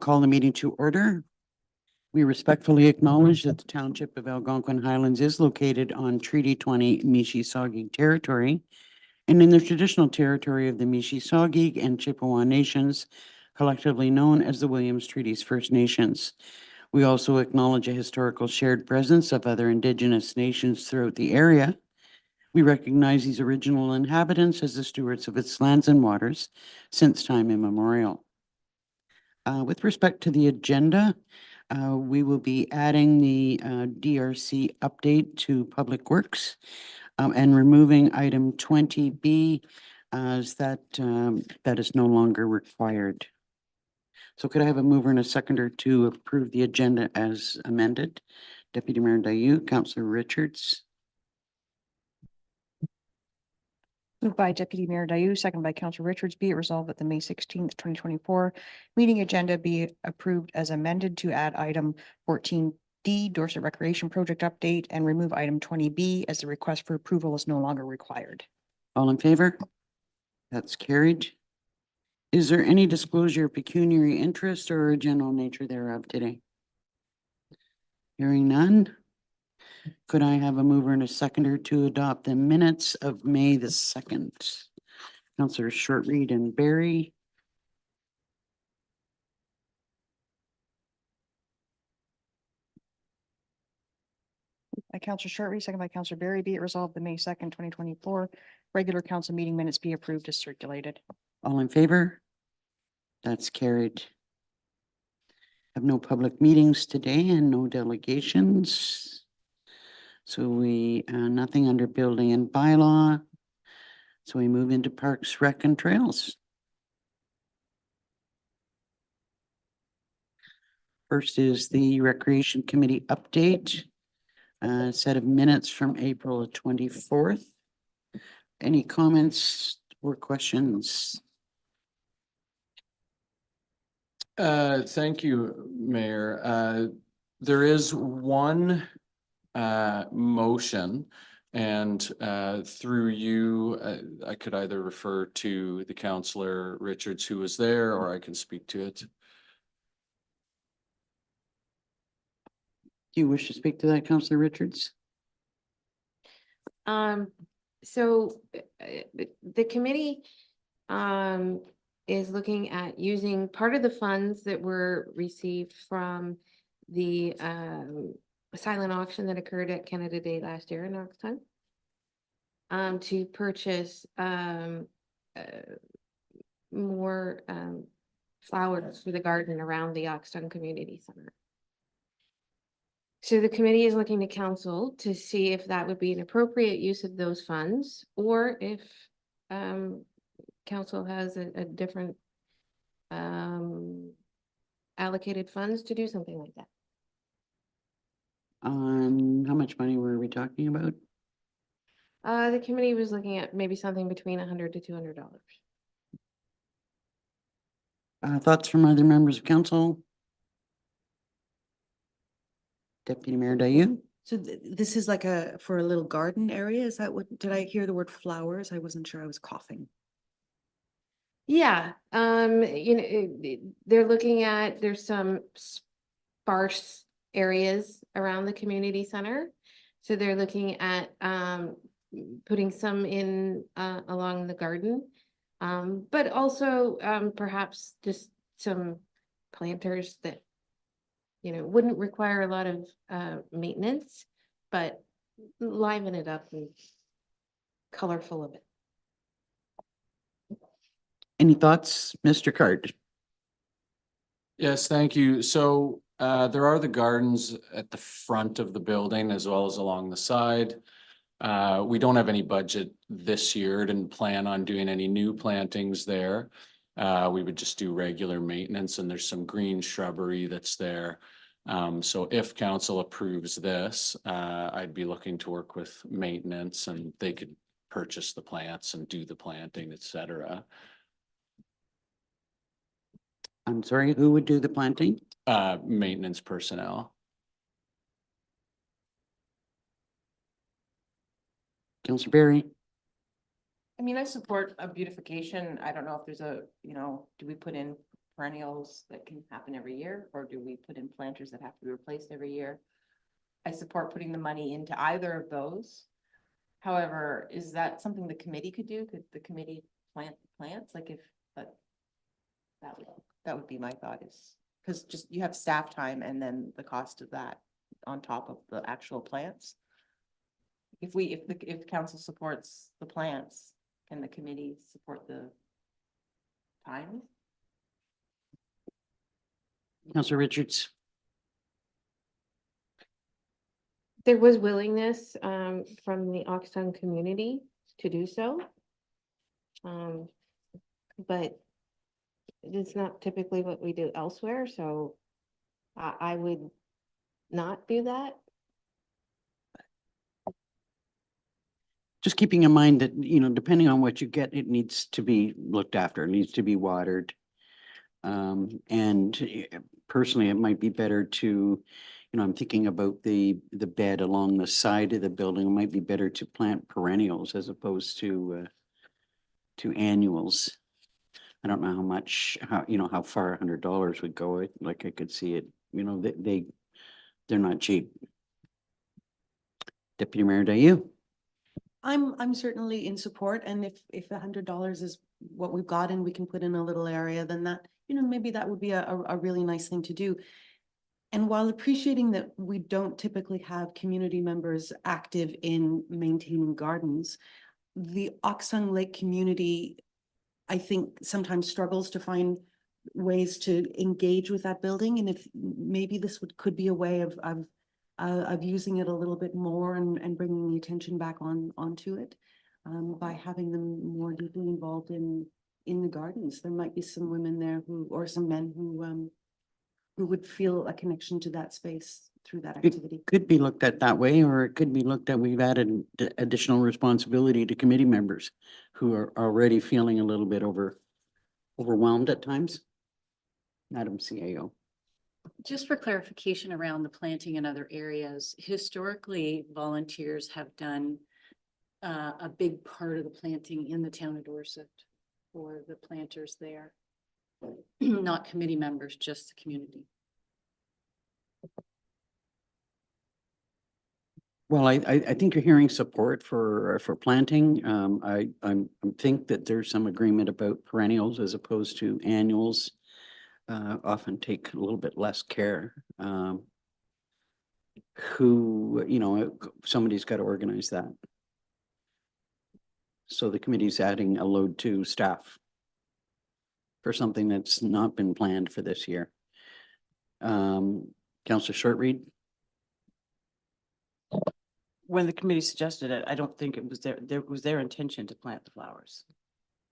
call the meeting to order. We respectfully acknowledge that the Township of Algonquin Highlands is located on Treaty 20 Mississauga territory and in the traditional territory of the Mississauga and Chippewa Nations, collectively known as the Williams Treaties First Nations. We also acknowledge a historical shared presence of other Indigenous nations throughout the area. We recognize these original inhabitants as the stewards of its lands and waters since time immemorial. With respect to the agenda, we will be adding the DRC update to Public Works and removing item 20B as that is no longer required. So could I have a mover and a seconder to approve the agenda as amended? Deputy Mayor Dayu, Councillor Richards. Moved by Deputy Mayor Dayu, second by Councillor Richards. Be it resolved that the May 16th, 2024 meeting agenda be approved as amended to add item 14D, Dorset Recreation Project Update, and remove item 20B as the request for approval is no longer required. All in favor? That's carried. Is there any disclosure of pecuniary interest or a general nature thereof today? Hearing none. Could I have a mover and a seconder to adopt the minutes of May the 2nd? Councillor Shortreed and Barry. By Councillor Shortreed, second by Councillor Barry. Be it resolved the May 2nd, 2024 regular council meeting minutes be approved as circulated. All in favor? That's carried. Have no public meetings today and no delegations. So we, nothing under building and bylaw. So we move into Parks, Rec and Trails. First is the Recreation Committee update. Set of minutes from April 24th. Any comments or questions? Thank you, Mayor. There is one motion, and through you, I could either refer to the Councillor Richards who was there, or I can speak to it. Do you wish to speak to that, Councillor Richards? So the committee is looking at using part of the funds that were received from the silent auction that occurred at Canada Day last year in Knoxton to purchase more flowers for the garden around the Knoxton Community Center. So the committee is looking to council to see if that would be an appropriate use of those funds, or if council has a different allocated funds to do something like that. How much money were we talking about? The committee was looking at maybe something between $100 to $200. Thoughts from other members of council? Deputy Mayor Dayu? So this is like for a little garden area? Is that what, did I hear the word flowers? I wasn't sure, I was coughing. Yeah, they're looking at, there's some sparse areas around the community center. So they're looking at putting some in along the garden, but also perhaps just some planters that wouldn't require a lot of maintenance, but liven it up and colorful of it. Any thoughts, Mr. Card? Yes, thank you. So there are the gardens at the front of the building as well as along the side. We don't have any budget this year. Didn't plan on doing any new plantings there. We would just do regular maintenance, and there's some green shrubbery that's there. So if council approves this, I'd be looking to work with maintenance, and they could purchase the plants and do the planting, etc. I'm sorry, who would do the planting? Maintenance personnel. Councillor Barry? I mean, I support a beautification. I don't know if there's a, do we put in perennials that can happen every year, or do we put in planters that have to be replaced every year? I support putting the money into either of those. However, is that something the committee could do? Could the committee plant plants? Like if, but that would be my thought is, because just you have staff time and then the cost of that on top of the actual plants. If council supports the plants, can the committee support the time? Councillor Richards. There was willingness from the Oxton community to do so. But it's not typically what we do elsewhere, so I would not do that. Just keeping in mind that, you know, depending on what you get, it needs to be looked after, it needs to be watered. Personally, it might be better to, you know, I'm thinking about the bed along the side of the building. It might be better to plant perennials as opposed to annuals. I don't know how much, you know, how far $100 would go. Like I could see it, you know, they're not cheap. Deputy Mayor Dayu. I'm certainly in support, and if $100 is what we've got and we can put in a little area, then that, you know, maybe that would be a really nice thing to do. And while appreciating that we don't typically have community members active in maintaining gardens, the Oxung Lake community, I think, sometimes struggles to find ways to engage with that building. And if maybe this could be a way of using it a little bit more and bringing the attention back onto it by having them more deeply involved in the gardens. There might be some women there or some men who would feel a connection to that space through that activity. It could be looked at that way, or it could be looked at, we've added additional responsibility to committee members who are already feeling a little bit overwhelmed at times. Madam CAO. Just for clarification around the planting in other areas, historically, volunteers have done a big part of the planting in the town of Dorset for the planters there. Not committee members, just the community. Well, I think you're hearing support for planting. I think that there's some agreement about perennials as opposed to annuals. Often take a little bit less care. You know, somebody's got to organize that. So the committee's adding a load to staff for something that's not been planned for this year. Councillor Shortreed. When the committee suggested it, I don't think it was their intention to plant the flowers.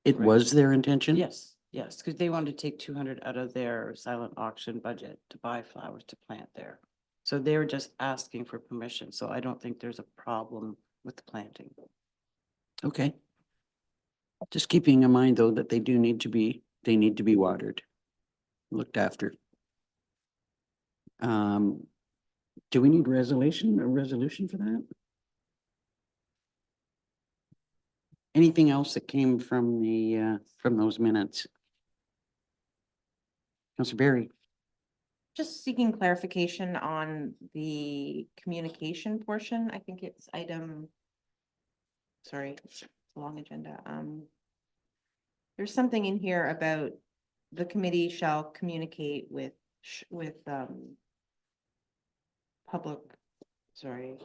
It Right. was their intention? Yes, because they wanted to take 200 out of their silent auction budget to buy flowers to plant there. So they were just asking for permission. So I don't think there's a problem with the planting. Okay. Just keeping in mind, though, that they need to be watered, looked after. Do we need a resolution for that? Anything else that came from from those minutes? Councillor Berry. Just seeking clarification on the communication portion. I think it's sorry, it's a long agenda. There's something in here about the committee shall communicate with public, sorry.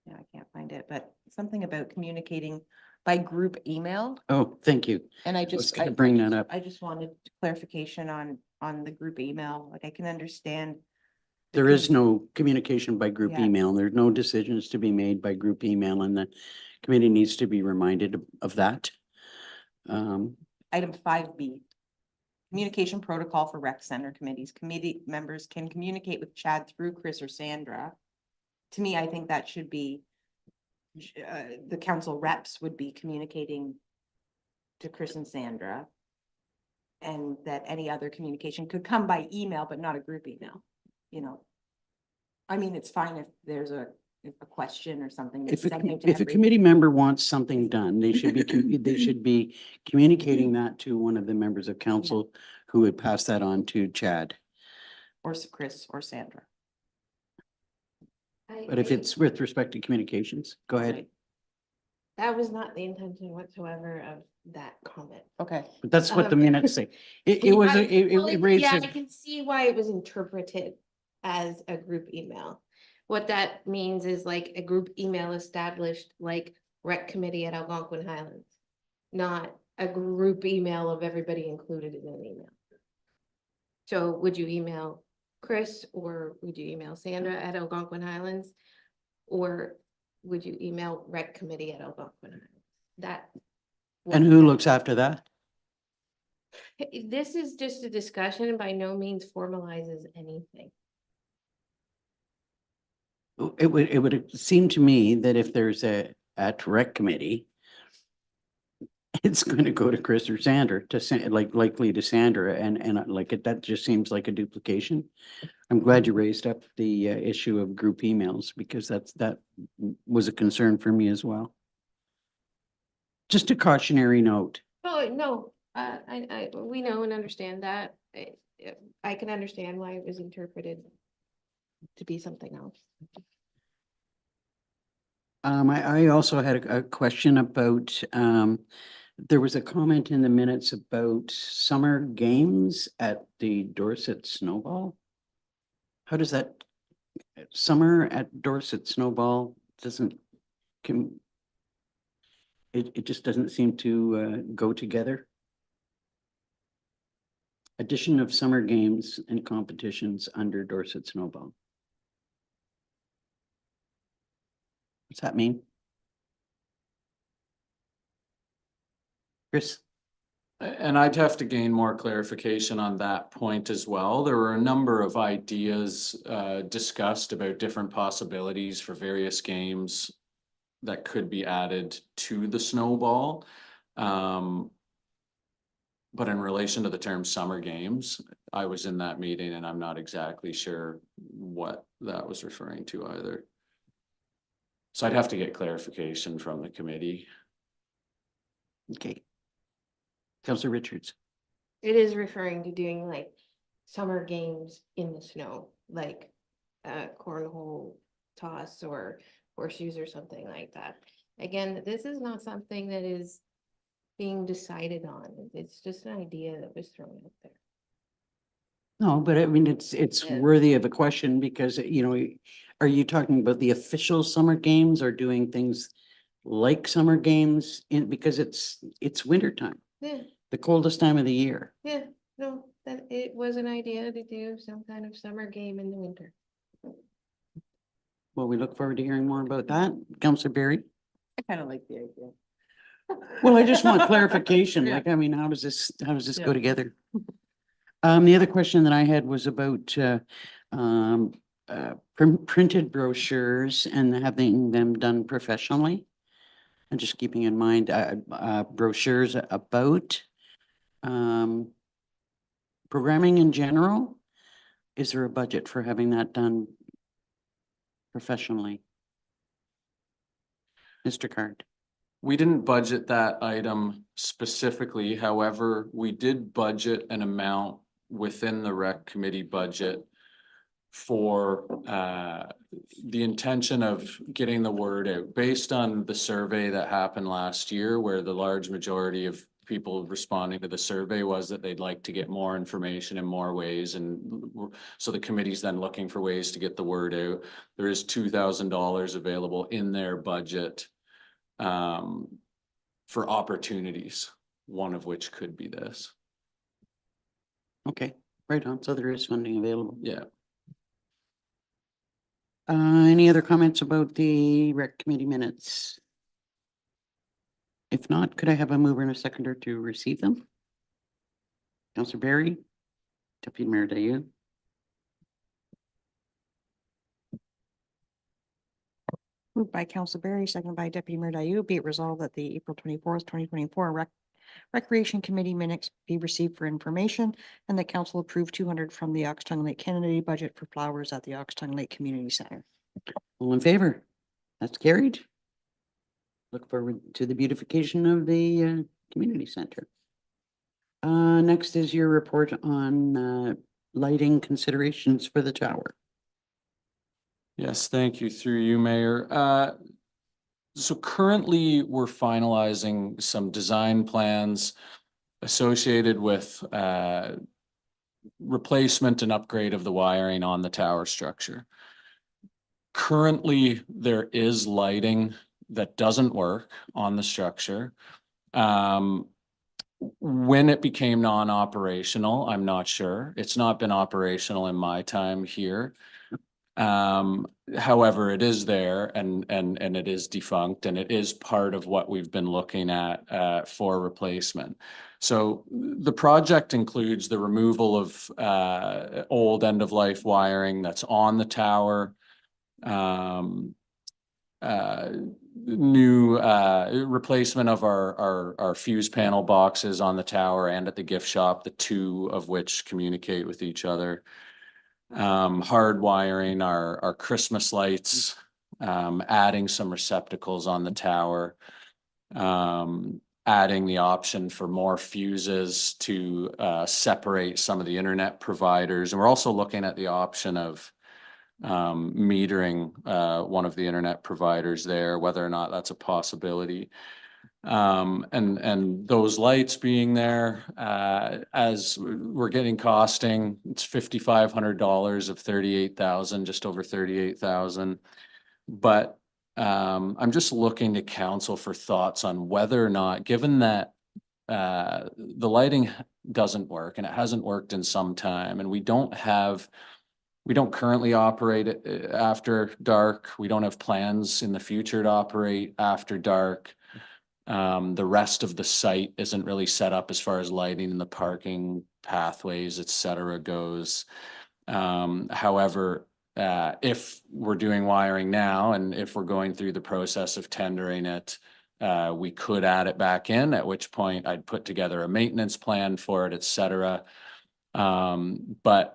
Yeah, I can't find it, but something about communicating by group email. Oh, thank you. And I was just, gonna bring that up. I just wanted clarification on the group email. Like I can understand. There is no communication by group Yeah. email. There's no decisions to be made by group email, and the committee needs to be reminded of that. Item 5B. Communication protocol for rec center committees. Committee members can communicate with Chad through Chris or Sandra. To me, I think that should be the council reps would be communicating to Chris and Sandra. And that any other communication could come by email, but not a group email, you know. I mean, it's fine if there's a a question or something. If that's a, sent out to if a every- committee member wants something done, they should be, they should be communicating that to one of the members of council who would pass that on to Chad. Or Chris or Sandra. But if it's with respect to communications, go ahead. Right. That was not the intention whatsoever of that comment. Okay. But that's what the Um, minutes say. It was, I- it raised. Yeah, a- I can see why it was interpreted as a group email. What that means is like a group email established like rec committee at Algonquin Highlands. Not a group email of everybody included in an email. So would you email Chris or would you email Sandra at Algonquin Highlands? Or would you email rec committee at Algonquin Highlands? That. And who looks after that? This is just a discussion and by no means formalizes anything. It would seem to me that if there's at rec committee, it's going to go to Chris or Sandra likely to Sandra and like that just seems like a duplication. I'm glad you raised up the issue of group emails because that was a concern for me as well. Just a cautionary note. Oh, no, we know and understand that. I can understand why it was interpreted to be something else. I also had a question about, there was a comment in the minutes about summer games at the Dorset Snowball. How does that, summer at Dorset Snowball doesn't, it just doesn't seem to go together. Addition of summer games and competitions under Dorset Snowball. What's that mean? Chris? And I'd have to gain more clarification on that point as well. There were a number of ideas discussed about different possibilities for various games that could be added to the snowball. But in relation to the term summer games, I was in that meeting and I'm not exactly sure what that was referring to either. So I'd have to get clarification from the committee. Okay. Councillor Richards. It is referring to doing like summer games in the snow, like cornhole toss or horseshoes or something like that. Again, this is not something that is being decided on. It's just an idea that was thrown out there. No, but I mean, it's Yeah. worthy of a question because, you know, are you talking about the official summer games or doing things like summer games because it's winter time, Yeah, the coldest time of the year? yeah, no, that it was an idea to do some kind of summer game in the winter. Well, we look forward to hearing more about that. Councillor Berry? I kind of like the idea. Well, I just want clarification. Yeah. Like, I mean, how does this Yeah. go together? The other question that I had was about printed brochures and having them done professionally. And just keeping in mind brochures about programming in general. Is there a budget for having that done professionally? Mr. Card. We didn't budget that item specifically, however, we did budget an amount within the rec committee budget for the intention of getting the word out based on the survey that happened last year, where the large majority of people responding to the survey was that they'd like to get more information in more ways. And so the committee's then looking for ways to get the word out. There is $2,000 available in their budget for opportunities, one of which could be this. Okay, right on. So there is funding available. Yeah. Any other comments about the rec committee minutes? If not, could I have a mover and a seconder to receive them? Councillor Berry, Deputy Mayor Dayu. Moved by Council Berry, seconded by Deputy Mayor Dayu. Be it resolved that the April 24th, 2024 Recreation Committee minutes be received for information and that council approve 200 from the Oxtongue Lake Kennedy budget for flowers at the Oxtongue Lake Community Center. All in favor? That's carried. Look forward to the beautification of the community center. Next is your report on lighting considerations for the tower. Yes, thank you, through you, Mayor. So currently, we're finalizing some design plans associated with replacement and upgrade of the wiring on the tower structure. Currently, there is lighting that doesn't work on the structure. When it became non-operational, I'm not sure. It's not been operational in my time here. However, it is there and it is defunct, and it is part of what we've been looking at for replacement. So the project includes the removal of old end-of-life wiring that's on the tower. New replacement of our fuse panel boxes on the tower and at the gift shop, the two of which communicate with each other. Hard wiring our Christmas lights, adding some receptacles on the tower, adding the option for more fuses to separate some of the internet providers. And we're also looking at the option of metering one of the internet providers there, whether or not that's a possibility. And those lights being there, as we're getting costing, it's $5,500 of 38,000, just over 38,000. But I'm just looking to council for thoughts on whether or not, given that the lighting doesn't work and it hasn't worked in some time, and we don't currently operate it after dark. We don't have plans in the future to operate after dark. The rest of the site isn't really set up as far as lighting and the parking pathways, et cetera, goes. However, if we're doing wiring now and if we're going through the process of tendering it, we could add it back in, at which point I'd put together a maintenance plan for it, et cetera. But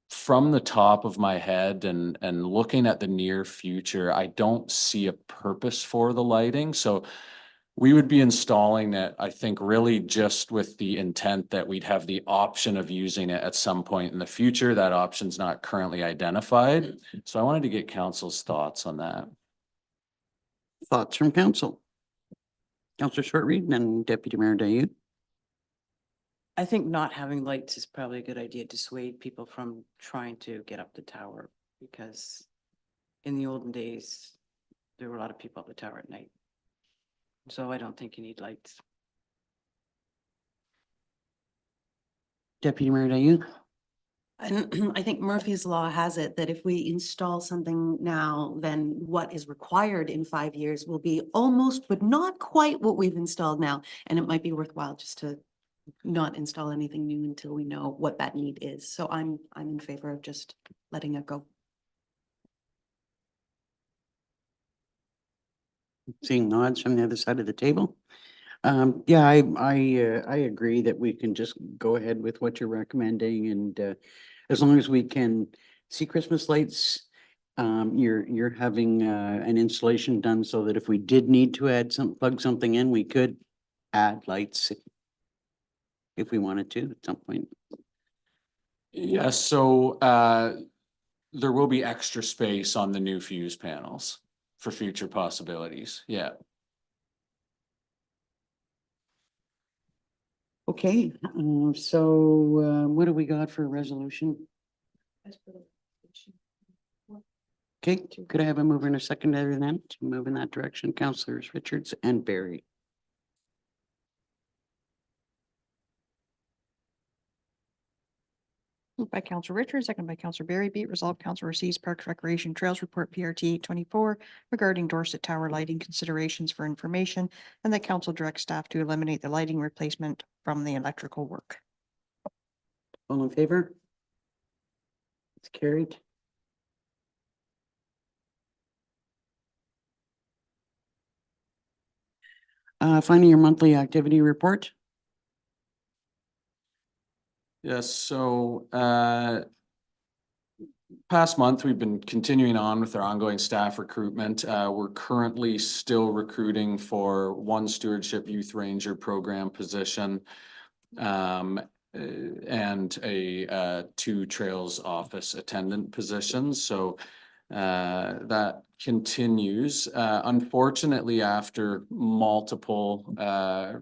from the top of my head and looking at the near future, I don't see a purpose for the lighting. So we would be installing it, I think, really just with the intent that we'd have the option of using it at some point in the future. That option's not currently identified. So I wanted to get council's thoughts on that. Thoughts from council? Councillor Shortreed and Deputy Mayor Dayoud. I think not having lights is probably a good idea to dissuade people from trying to get up the tower, because in the olden days, there were a lot of people up the tower at night. So I don't think you need lights. Deputy Mayor Dayoud. And I think Murphy's Law has it that if we install something now, then what is required in 5 years will be almost, but not quite what we've installed now. And it might be worthwhile just to not install anything new until we know what that need is. So I'm in favor of just letting it go. Seeing nods from the other side of the table. Yeah, I agree that we can just go ahead with what you're recommending, and as long as we can see Christmas lights, you're having an installation done so that if we did need to plug something in, we could add lights if we wanted to at some point. Yes, so there will be extra space on the new fuse panels for future possibilities. Yeah. Okay, so what do we got for a resolution? Okay, could I have a mover and a secondary then to move in that direction? Councillors Richards and Barry. Moved by Councillor Richards, second by Councillor Barry. Be it resolved, council receives Parks Recreation Trails Report PRT 824 regarding Dorset Tower lighting considerations for information, and that council directs staff to eliminate the lighting replacement from the electrical work. All in favor? It's carried. Finding your monthly activity report. Yes, so past month, we've been continuing on with our ongoing staff recruitment. We're currently still recruiting for one stewardship youth ranger program position. And a two trails office attendant positions. So that continues. Unfortunately, after multiple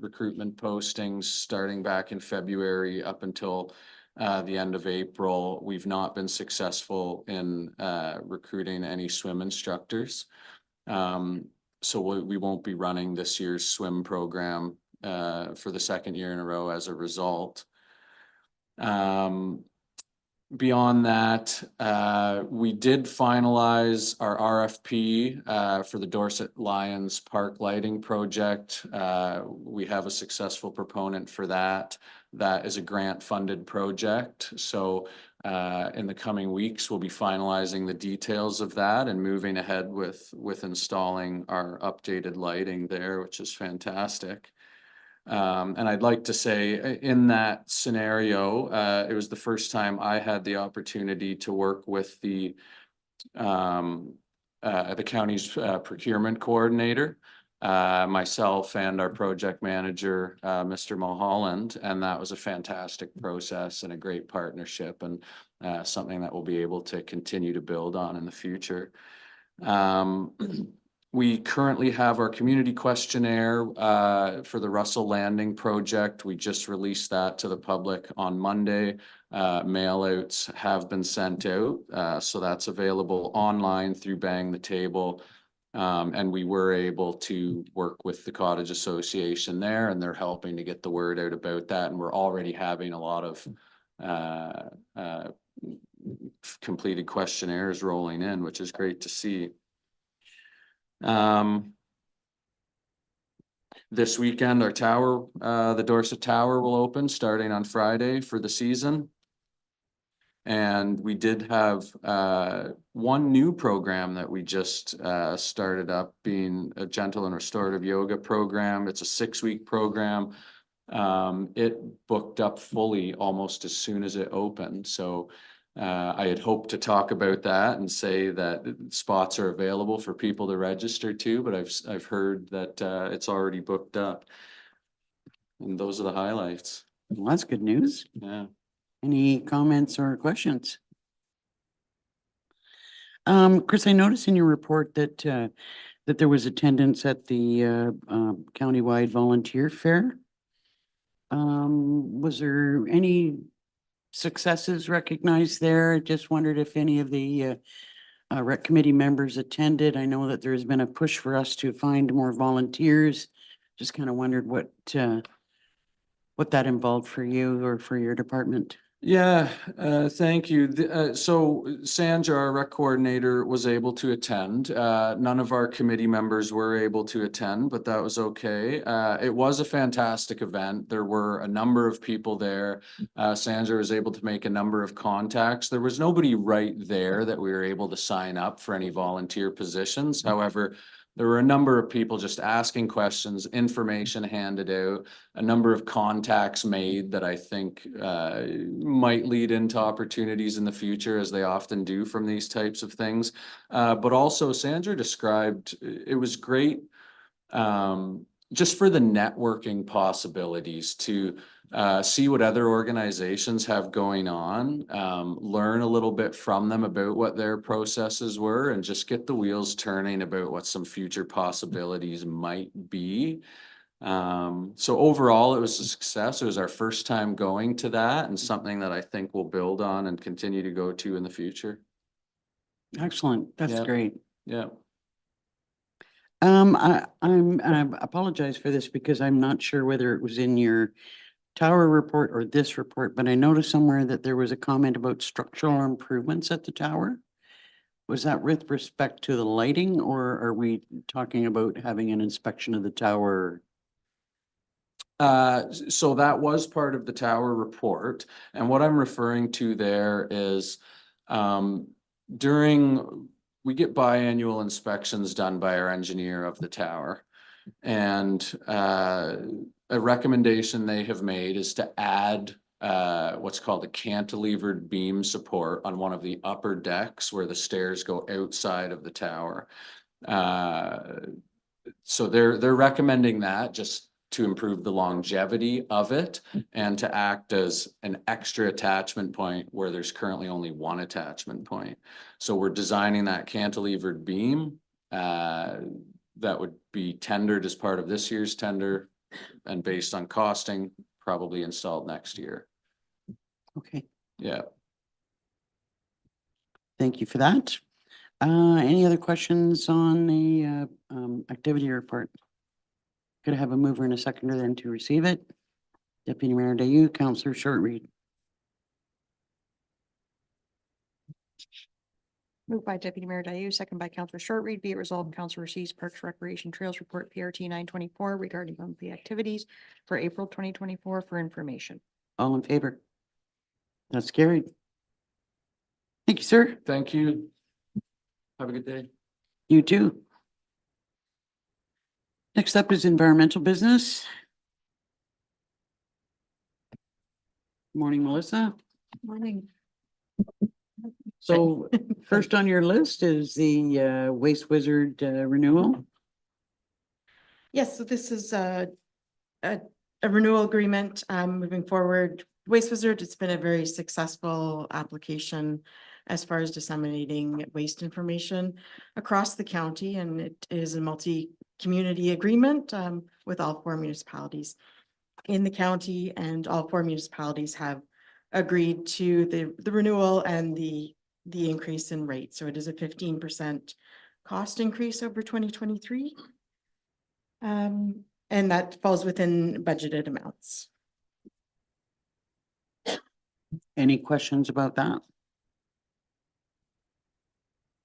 recruitment postings starting back in February up until the end of April, we've not been successful in recruiting any swim instructors. So we won't be running this year's swim program for the second year in a row as a result. Beyond that, we did finalize our RFP for the Dorset Lions Park Lighting Project. We have a successful proponent for that. That is a grant-funded project. So in the coming weeks, we'll be finalizing the details of that and moving ahead with installing our updated lighting there, which is fantastic. And I'd like to say in that scenario, it was the first time I had the opportunity to work with the county's procurement coordinator, myself and our project manager, Mr. Mulholland, and that was a fantastic process and a great partnership, and something that we'll be able to continue to build on in the future. We currently have our community questionnaire for the Russell Landing project. We just released that to the public on Monday. Mailouts have been sent out, so that's available online through Bang the Table. And we were able to work with the Cottage Association there, and they're helping to get the word out about that. And we're already having a lot of completed questionnaires rolling in, which is great to see. This weekend, our tower, the Dorset Tower will open starting on Friday for the season. And we did have one new program that we just started up, being a gentle and restorative yoga program. It's a 6-week program. It booked up fully almost as soon as it opened. So I had hoped to talk about that and say that spots are available for people to register to, but I've heard that it's already booked up. And those are the highlights. Well, that's good news. Yeah. Any comments or questions? Chris, I noticed in your report that that there was attendance at the countywide volunteer fair. Was there any successes recognized there? Just wondered if any of the rec committee members attended. I know that there's been a push for us to find more volunteers. Just kind of wondered what that involved for you or for your department. Yeah, thank you. So Sandra, our rec coordinator, was able to attend. None of our committee members were able to attend, but that was okay. It was a fantastic event. There were a number of people there. Sandra was able to make a number of contacts. There was nobody right there that we were able to sign up for any volunteer positions. However, there were a number of people just asking questions, information handed out, a number of contacts made that I think might lead into opportunities in the future, as they often do from these types of things. But also Sandra described, it was great just for the networking possibilities to see what other organizations have going on, learn a little bit from them about what their processes were, and just get the wheels turning about what some future possibilities might be. So overall, it was a success. It was our first time going to that, and something that I think we'll build on and continue to go to in the future. Excellent. That's Yeah. great. Yeah. I apologize for this because I'm not sure whether it was in your tower report or this report, but I noticed somewhere that there was a comment about structural improvements at the tower. Was that with respect to the lighting, or are we talking about having an inspection of the tower? So that was part of the tower report. And what I'm referring to there is we get biannual inspections done by our engineer of the tower. And a recommendation they have made is to add what's called a cantilevered beam support on one of the upper decks where the stairs go outside of the tower. So they're recommending that just to improve the longevity of it and to act as an extra attachment point where there's currently only one attachment point. So we're designing that cantilevered beam that would be tendered as part of this year's tender and based on costing, probably installed next year. Okay, Yeah. thank you for that. Any other questions on the activity report? Could I have a mover and a seconder then to receive it? Deputy Mayor Dayu, Councillor Shortreed. Moved by Deputy Mayor Dayu, second by Councillor Shortreed, be it resolved, Council receives Parks Recreation Trails Report PRT 924 regarding monthly activities for April 2024 for information. All in favor? That's carried. Thank you, sir. Thank you. Have a good day. You too. Next up is environmental business. Morning, Melissa. Morning. So first on your list is the Waste Wizard renewal. Yes, so this is a renewal agreement moving forward. Waste Wizard, it's been a very successful application as far as disseminating waste information across the county, and it is a multi-community agreement with all 4 municipalities in the county, and all 4 municipalities have agreed to the renewal and the increase in rate. So it is a 15% cost increase over 2023. And that falls within budgeted amounts. Any questions about that?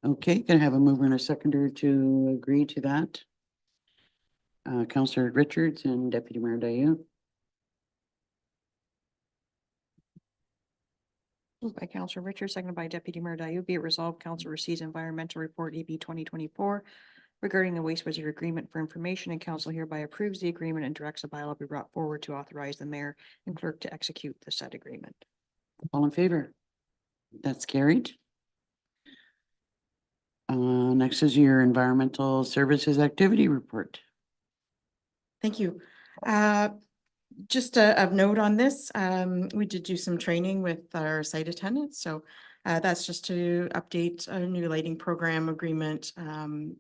Okay, can I have a mover and a seconder to agree to that? Councillor Richards and Deputy Mayor Dayu. Moved by Councillor Richards, seconded by Deputy Mayor Dayu, be it resolved, Council receives environmental report EB 2024 regarding the Waste Wizard agreement for information, and Council hereby approves the agreement and directs a bylaw be brought forward to authorize the mayor and clerk to execute the said agreement. All in favor? That's carried. Next is your environmental services activity report. Thank you. Just of note on this, we did do some training with our site attendants. So that's just to update a new lighting program agreement,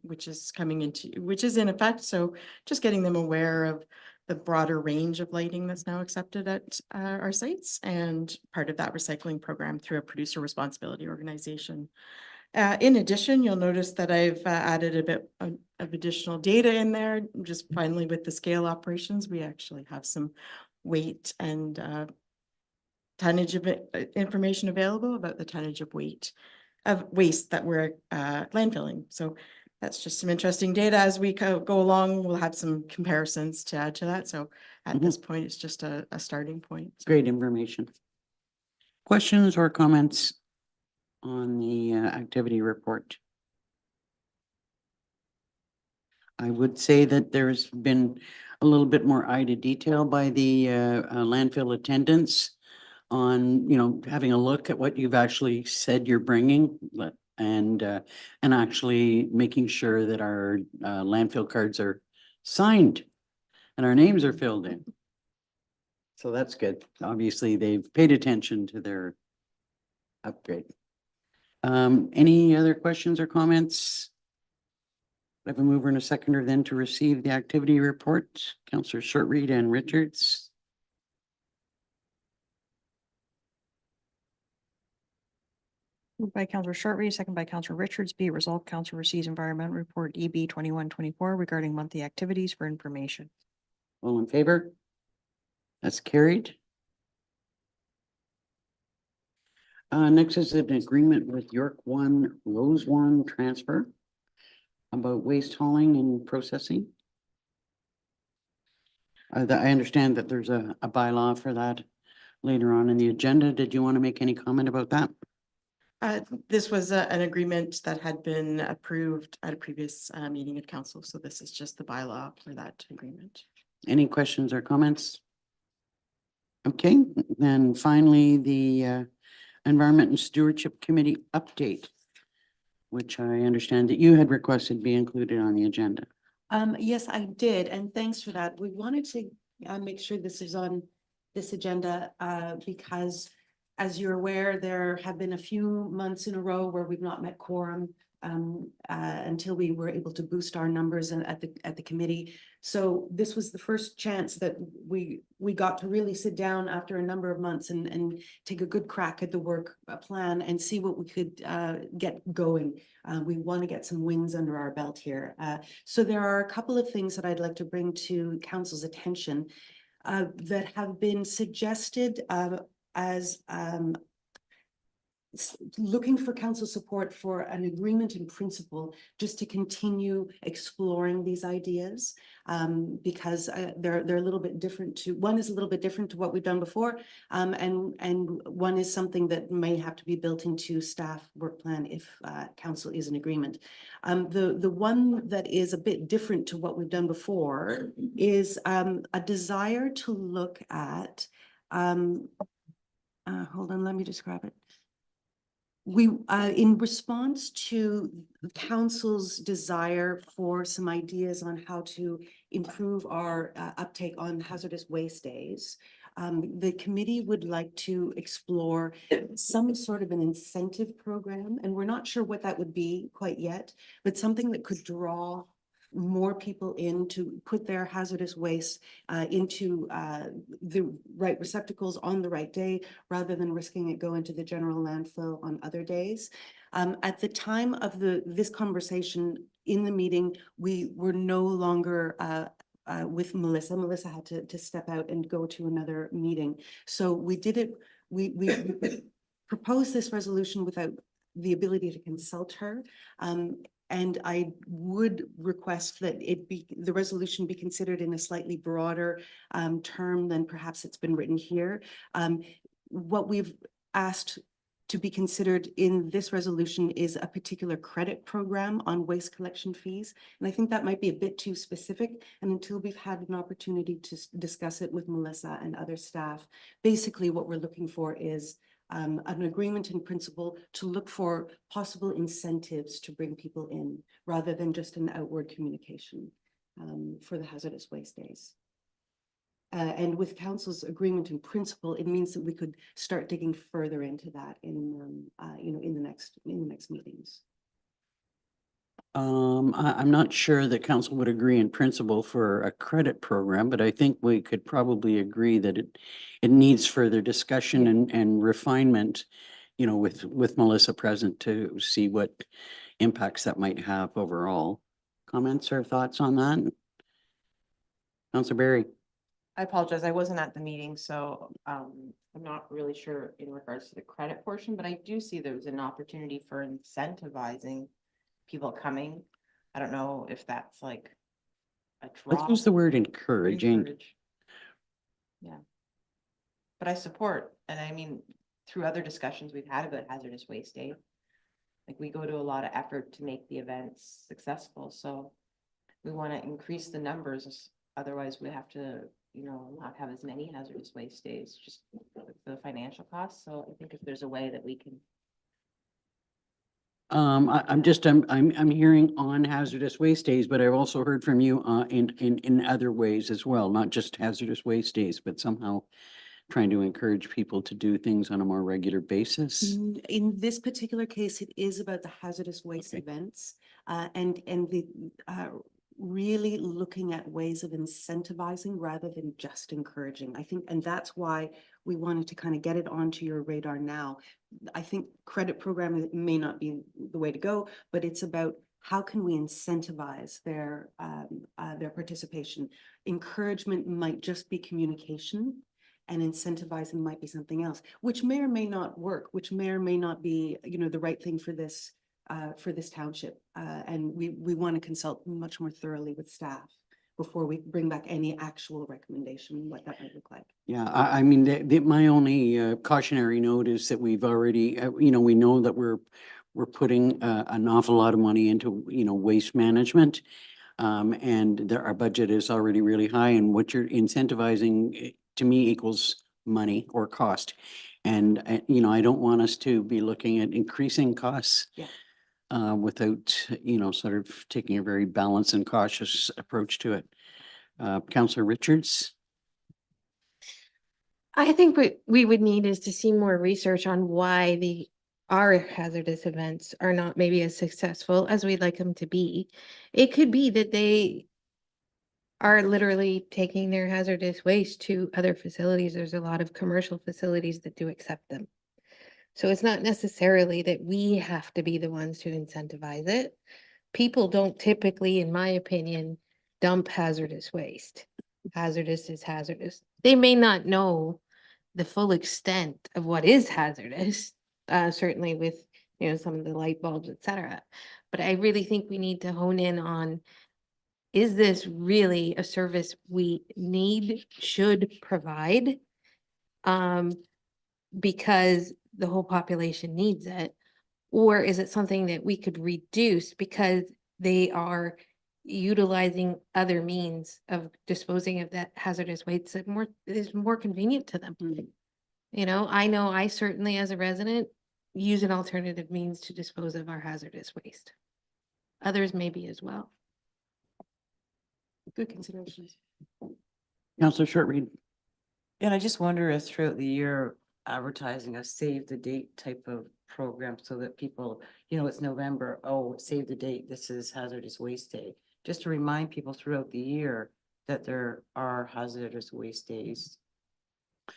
which is in effect. So just getting them aware of the broader range of lighting that's now accepted at our sites, and part of that recycling program through a producer responsibility organization. In addition, you'll notice that I've added a bit of additional data in there. Just finally, with the scale operations, we actually have some weight and tonnage of information available about the tonnage of weight of waste that we're landfilling. So that's just some interesting data. As we go along, we'll have some comparisons to add to that. So at this point, it's just a starting point. Great information. Questions or comments on the activity report? I would say that there's been a little bit more eye to detail by the landfill attendants on, having a look at what you've actually said you're bringing, and actually making sure that our landfill cards are signed and our names are filled in. So that's good. Obviously, they've paid attention to their upgrade. Any other questions or comments? I have a mover and a seconder then to receive the activity report. Councillor Shortreed and Richards. Moved by Councillor Shortreed, second by Councillor Richards, be it resolved, Council receives environmental report EB 2124 regarding monthly activities for information. All in favor? That's carried. Next is an agreement with York One, Rose One Transfer about waste hauling and processing. I understand that there's a bylaw for that later on in the agenda. Did you want to make any comment about that? This was an agreement that had been approved at a previous meeting of council. So this is just the bylaw for that agreement. Any questions or comments? Okay, then finally, the Environment and Stewardship Committee update, which I understand that you had requested be included on the agenda. Yes, I did, and thanks for that. We wanted to make sure this is on this agenda because as you're aware, there have been a few months in a row where we've not met quorum until we were able to boost our numbers at the committee. So this was the first chance that we got to really sit down after a number of months and take a good crack at the work plan and see what we could get going. We want to get some wins under our belt here. So there are a couple of things that I'd like to bring to council's attention that have been suggested as looking for council support for an agreement in principle, just to continue exploring these ideas, because they're a little bit different to, one is a little bit different to what we've done before, and one is something that may have to be built into staff work plan if council is in agreement. The one that is a bit different to what we've done before is a desire to look at, hold on, let me describe it. We, in response to council's desire for some ideas on how to improve our uptake on hazardous waste days, the committee would like to explore some sort of an incentive program, and we're not sure what that would be quite yet, but something that could draw more people in to put their hazardous waste into the right receptacles on the right day, rather than risking it go into the general landfill on other days. At the time of this conversation in the meeting, we were no longer with Melissa. Melissa had to step out and go to another meeting. So we did it, we proposed this resolution without the ability to consult her. And I would request that the resolution be considered in a slightly broader term than perhaps it's been written here. What we've asked to be considered in this resolution is a particular credit program on waste collection fees. And I think that might be a bit too specific. And until we've had an opportunity to discuss it with Melissa and other staff, basically what we're looking for is an agreement in principle to look for possible incentives to bring people in, rather than just an outward communication for the hazardous waste days. And with council's agreement in principle, it means that we could start digging further into that in in the next meetings. I'm not sure that council would agree in principle for a credit program, but I think we could probably agree that it needs further discussion and refinement, with Melissa present to see what impacts that might have overall. Comments or thoughts on that? Councilor Barry? I apologize, I wasn't at the meeting, so I'm not really sure in regards to the credit portion, but I do see there's an opportunity for incentivizing people coming. I don't know if that's like a draw. Let's use the word encouraging. Encourage. Yeah. But I support, and I mean, through other discussions we've had about hazardous waste day, like we go to a lot of effort to make the events successful, so we want to increase the numbers, otherwise we have to, not have as many hazardous waste days, just with the financial costs. So I think if there's a way that we can. I'm hearing on hazardous waste days, but I've also heard from you in other ways as well, not just hazardous waste days, but somehow trying to encourage people to do things on a more regular basis. In this particular case, it is about the hazardous waste events and the really looking at ways of incentivizing rather than just encouraging. I think, and that's why we wanted to kind of get it onto your radar now. I think credit program may not be the way to go, but it's about how can we incentivize their participation. Encouragement might just be communication, and incentivizing might be something else, which may or may not work, which may or may not be, the right thing for this township. And we want to consult much more thoroughly with staff before we bring back any actual recommendation, what that might look like. Yeah, I mean, my only cautionary note is that we've already, we know that we're putting an awful lot of money into, waste management. And our budget is already really high, and what you're incentivizing to me equals money or cost. And, you know, I don't want us to be looking at increasing costs. Yeah. Without, you know, sort of taking a very balanced and cautious approach to it. Councillor Richards? I think what we would need is to see more research on why our hazardous events are not maybe as successful as we'd like them to be. It could be that they are literally taking their hazardous waste to other facilities. There's a lot of commercial facilities that do accept them. So it's not necessarily that we have to be the ones to incentivize it. People don't typically, in my opinion, dump hazardous waste. Hazardous is hazardous. They may not know the full extent of what is hazardous, certainly with, you know, some of the light bulbs, et cetera. But I really think we need to hone in on, is this really a service we need, should provide? Because the whole population needs it? Or is it something that we could reduce because they are utilizing other means of disposing of that hazardous waste that is more convenient to them? You know I certainly, as a resident, use an alternative means to dispose of our hazardous waste. Others maybe as well. Good considerations. Councillor Shortreed? And I just wonder if throughout the year, advertising a save the date type of program so that people, you know, it's November, oh, save the date, this is hazardous waste day. Just to remind people throughout the year that there are hazardous waste days.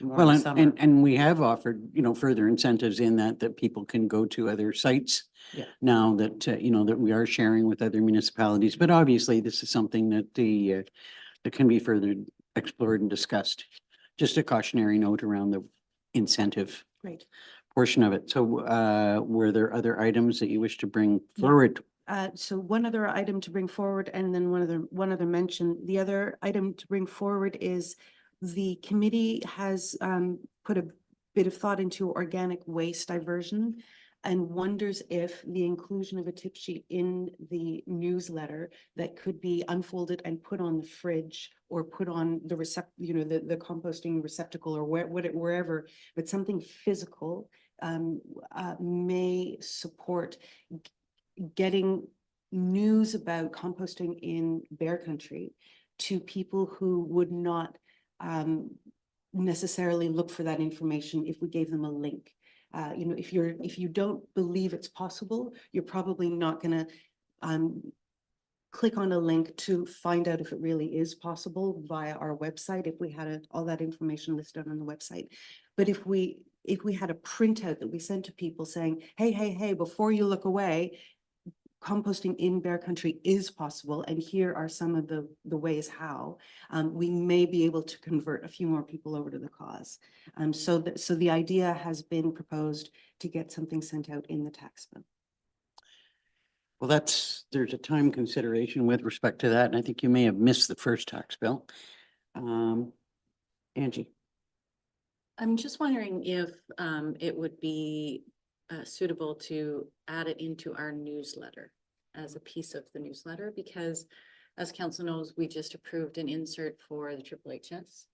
more in Well, the and summer. we have offered, you know, further incentives in that people can go to other sites. Yeah. Now that, you know, that we are sharing with other municipalities, but obviously this is something that that can be further explored and discussed. Just a cautionary note around the incentive Great. portion of it. So, were there other items that you wish to bring Yeah. forward? So one other item to bring forward and then one other mention. The other item to bring forward is the committee has put a bit of thought into organic waste diversion and wonders if the inclusion of a tip sheet in the newsletter that could be unfolded and put on the fridge or put on the the composting receptacle or wherever, but something physical may support getting news about composting in Bear Country to people who would not necessarily look for that information if we gave them a link. You know, if you don't believe it's possible, you're probably not going to click on a link to find out if it really is possible via our website, if we had all that information listed on the website. But if we had a printout that we sent to people saying, hey, before you look away, composting in Bear Country is possible, and here are some of the ways how, we may be able to convert a few more people over to the cause. So the idea has been proposed to get something sent out in the tax bill. Well, there's a time consideration with respect to that, and I think you may have missed the first tax bill. Angie? I'm just wondering if it would be suitable to add it into our newsletter as a piece of the newsletter, because as council knows, we just approved an insert for the Triple HS.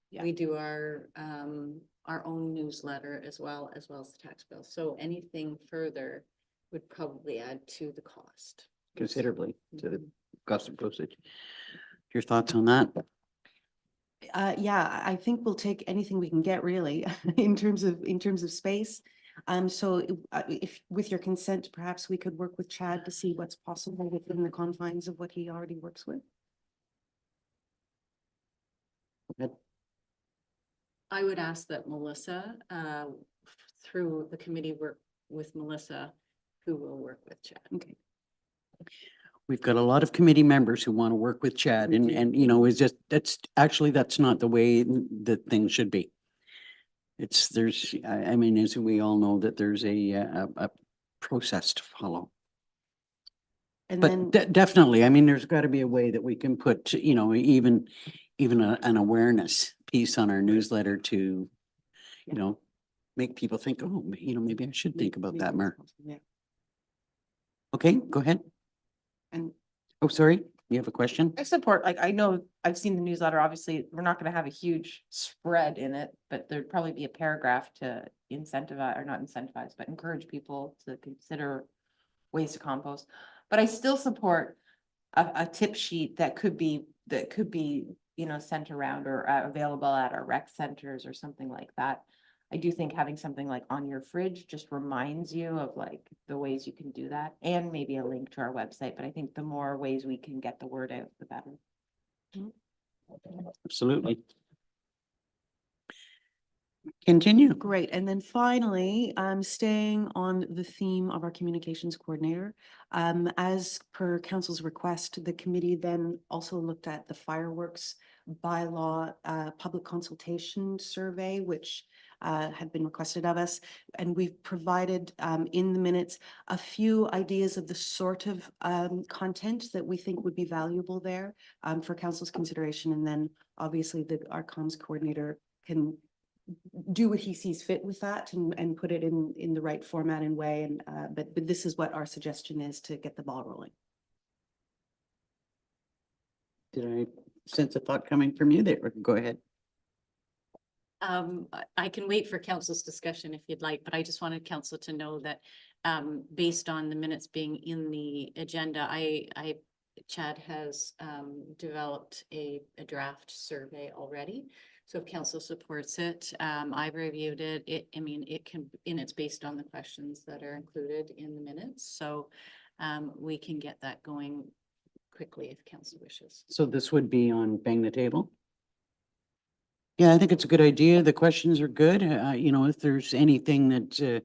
Yeah. We do our own newsletter as well as the tax bill. So anything further would probably add to the cost. Considerably to the cost of postage. Your thoughts on that? Yeah, I think we'll take anything we can get really in terms of space. So if with your consent, perhaps we could work with Chad to see what's possible within the confines of what he already works with. I would ask that Melissa, through the committee, work with Melissa, who will work with Chad. Okay. We've got a lot of committee members who want to work with Chad We do. and, you know, that's not the way that things should be. I mean, as we all know, that there's a process to follow. And But then, definitely, I mean, there's got to be a way that we can put, you know, even an awareness piece on our newsletter to, you know, make people think, oh, you know, maybe I should think about that more. Yeah. Okay, go ahead. And Oh, sorry. You have a question? I support, like, I know, I've seen the newsletter, obviously, we're not gonna have a huge spread in it, but there'd probably be a paragraph to incentivize, or not incentivize, but encourage people to consider ways to compost. But I still support a tip sheet that could be, sent around or available at our rec centers or something like that. I do think having something like on your fridge just reminds you of like the ways you can do that, and maybe a link to our website, but I think the more ways we can get the word out, the better. Absolutely. Continue. Great. And then finally, staying on the theme of our communications coordinator, as per council's request, the committee then also looked at the fireworks bylaw, public consultation survey, which had been requested of us. And we've provided in the minutes a few ideas of the sort of content that we think would be valuable there for council's consideration. And then obviously our comms coordinator can do what he sees fit with that and put it in the right format and way. And but this is what our suggestion is to get the ball rolling. Did I sense a thought coming from you there? Go ahead. I can wait for council's discussion if you'd like, but I just wanted council to know that based on the minutes being in the agenda, Chad has developed a draft survey already. So if council supports it, I've reviewed it. It's based on the questions that are included in the minutes. So we can get that going quickly if council wishes. So this would be on Bang the Table? Yeah, I think it's a good idea. The questions are good. If there's anything that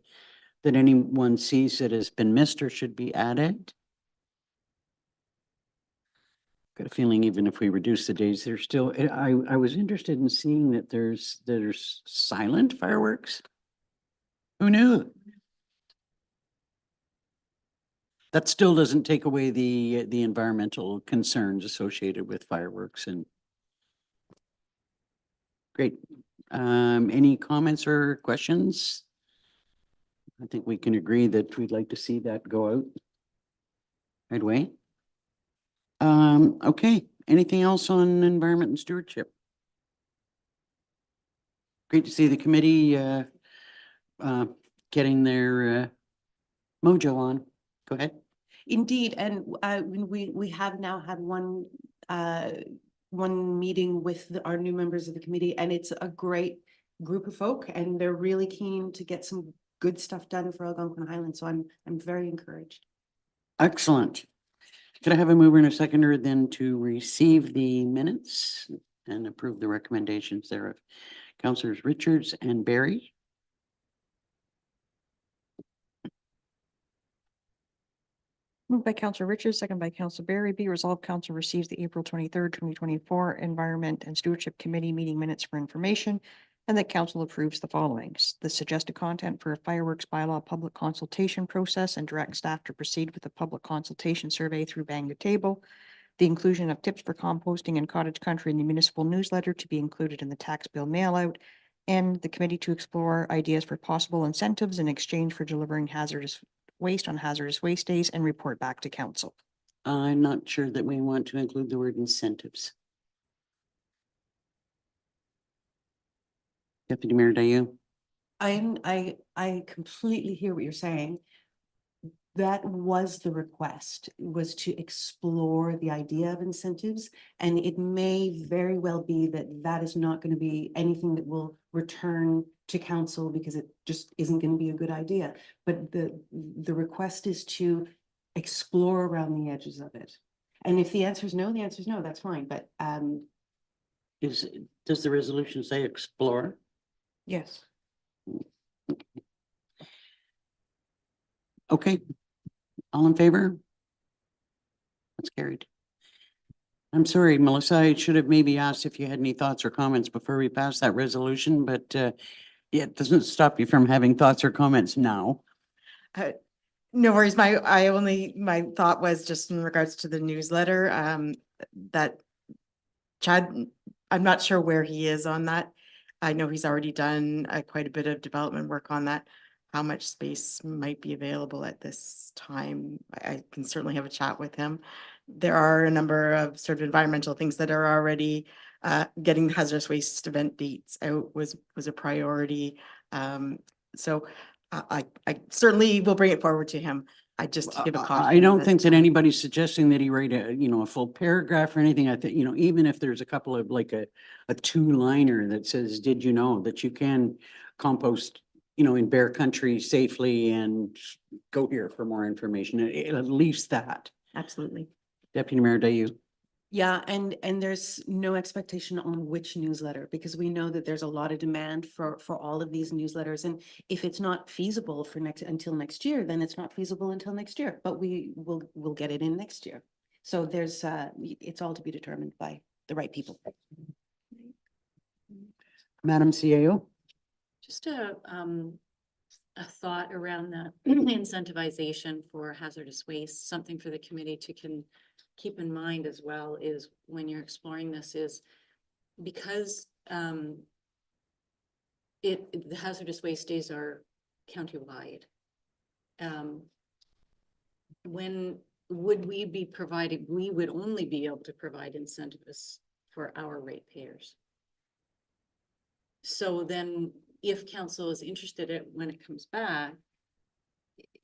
anyone sees that has been missed or should be added. Got a feeling even if we reduce the days, there's still, I was interested in seeing that there's silent fireworks. Who knew? That still doesn't take away the environmental concerns associated with fireworks and. Great. Any comments or questions? I think we can agree that we'd like to see that go out right away. Okay, anything else on environment and stewardship? Great to see the committee getting their mojo on. Go ahead. Indeed, and we have now had one meeting with our new members of the committee, and it's a great group of folk, and they're really keen to get some good stuff done for Algonquin Highlands. So I'm very encouraged. Excellent. Could I have a mover and a seconder then to receive the minutes and approve the recommendations thereof? Councilors Richards and Barry. Moved by Councillor Richards, second by Councillor Barry. Be resolved, council receives the April 23rd, 2024 Environment and Stewardship Committee meeting minutes for information, and that council approves the following: the suggested content for a fireworks bylaw public consultation process and direct staff to proceed with the public consultation survey through Bang the Table, the inclusion of tips for composting in cottage country in the municipal newsletter to be included in the tax bill mailout, and the committee to explore ideas for possible incentives in exchange for delivering hazardous waste on hazardous waste days and report back to council. I'm not sure that we want to include the word incentives. Deputy Mayor Dayu. I completely hear what you're saying. That was the request, was to explore the idea of incentives, and it may very well be that that is not going to be anything that will return to council because it just isn't going to be a good idea. But the request is to explore around the edges of it. And if the answer is no, the answer is no, that's fine. But Does the resolution say explore? Yes. Okay. All in favor? That's carried. I'm sorry, Melissa, I should have maybe asked if you had any thoughts or comments before we pass that resolution, but yeah, it doesn't stop you from having thoughts or comments now. No worries. My thought was just in regards to the newsletter, that Chad, I'm not sure where he is on that. I know he's already done quite a bit of development work on that. how much space might be available at this time. I can certainly have a chat with him. There are a number of sort of environmental things that are already getting the hazardous waste event dates out was a priority. So I certainly will bring it forward to him. I just to give a caution. I don't think that anybody's suggesting that he write a, a full paragraph or anything. I think, even if there's a couple of like a two-liner that says, did you know that you can compost, in bear country safely, and go here for more information, at least that. Absolutely. Deputy Mayor Dayu. Yeah, and there's no expectation on which newsletter, because we know that there's a lot of demand for all of these newsletters. And if it's not feasible for until next year, then it's not feasible until next year, but we'll get it in next year. So there's it's all to be determined by the right people. Madam CAO. Just a thought around the incentivization for hazardous waste, something for the committee to keep in mind as well is when you're exploring this is because the hazardous waste days are countywide. When would we be providing, we would only be able to provide incentives for our ratepayers. So then if council is interested in when it comes back,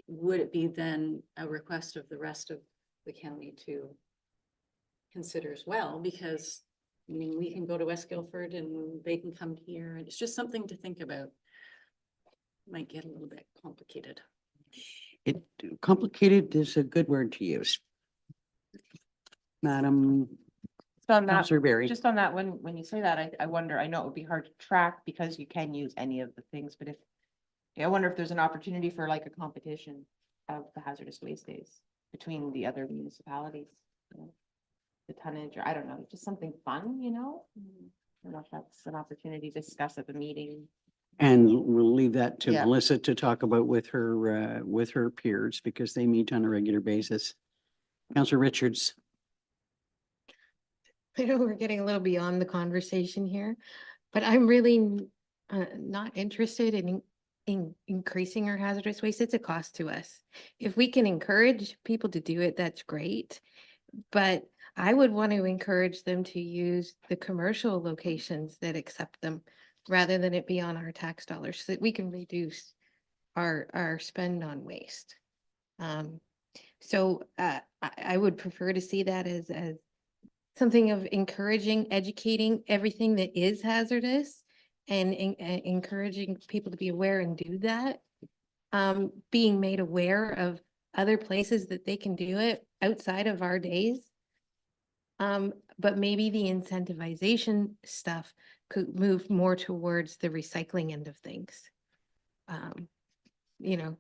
would it be then a request of the rest of the county to consider as well? Because I mean, we can go to West Guilford and they can come here, and it's just something to think about. Might get a little bit complicated. Complicated is a good word to use. Madam So on that, Councillor Berry. just on that, when you say that, I wonder, I know it would be hard to track because you can use any of the things, but I wonder if there's an opportunity for like a competition of the hazardous waste days between the other municipalities. The tonnage, or I don't know, just something fun, I don't know if that's an opportunity to discuss at the meeting. And we'll leave that to Yeah. Melissa to talk about with her peers, because they meet on a regular basis. Councillor Richards. I know we're getting a little beyond the conversation here, but I'm really not interested in increasing our hazardous waste. It's a cost to us. If we can encourage people to do it, that's great. But I would want to encourage them to use the commercial locations that accept them rather than it be on our tax dollars, so that we can reduce our spend on waste. So I would prefer to see that as something of encouraging, educating everything that is hazardous and encouraging people to be aware and do that. Being made aware of other places that they can do it outside of our days. But maybe the incentivization stuff could move more towards the recycling end of things.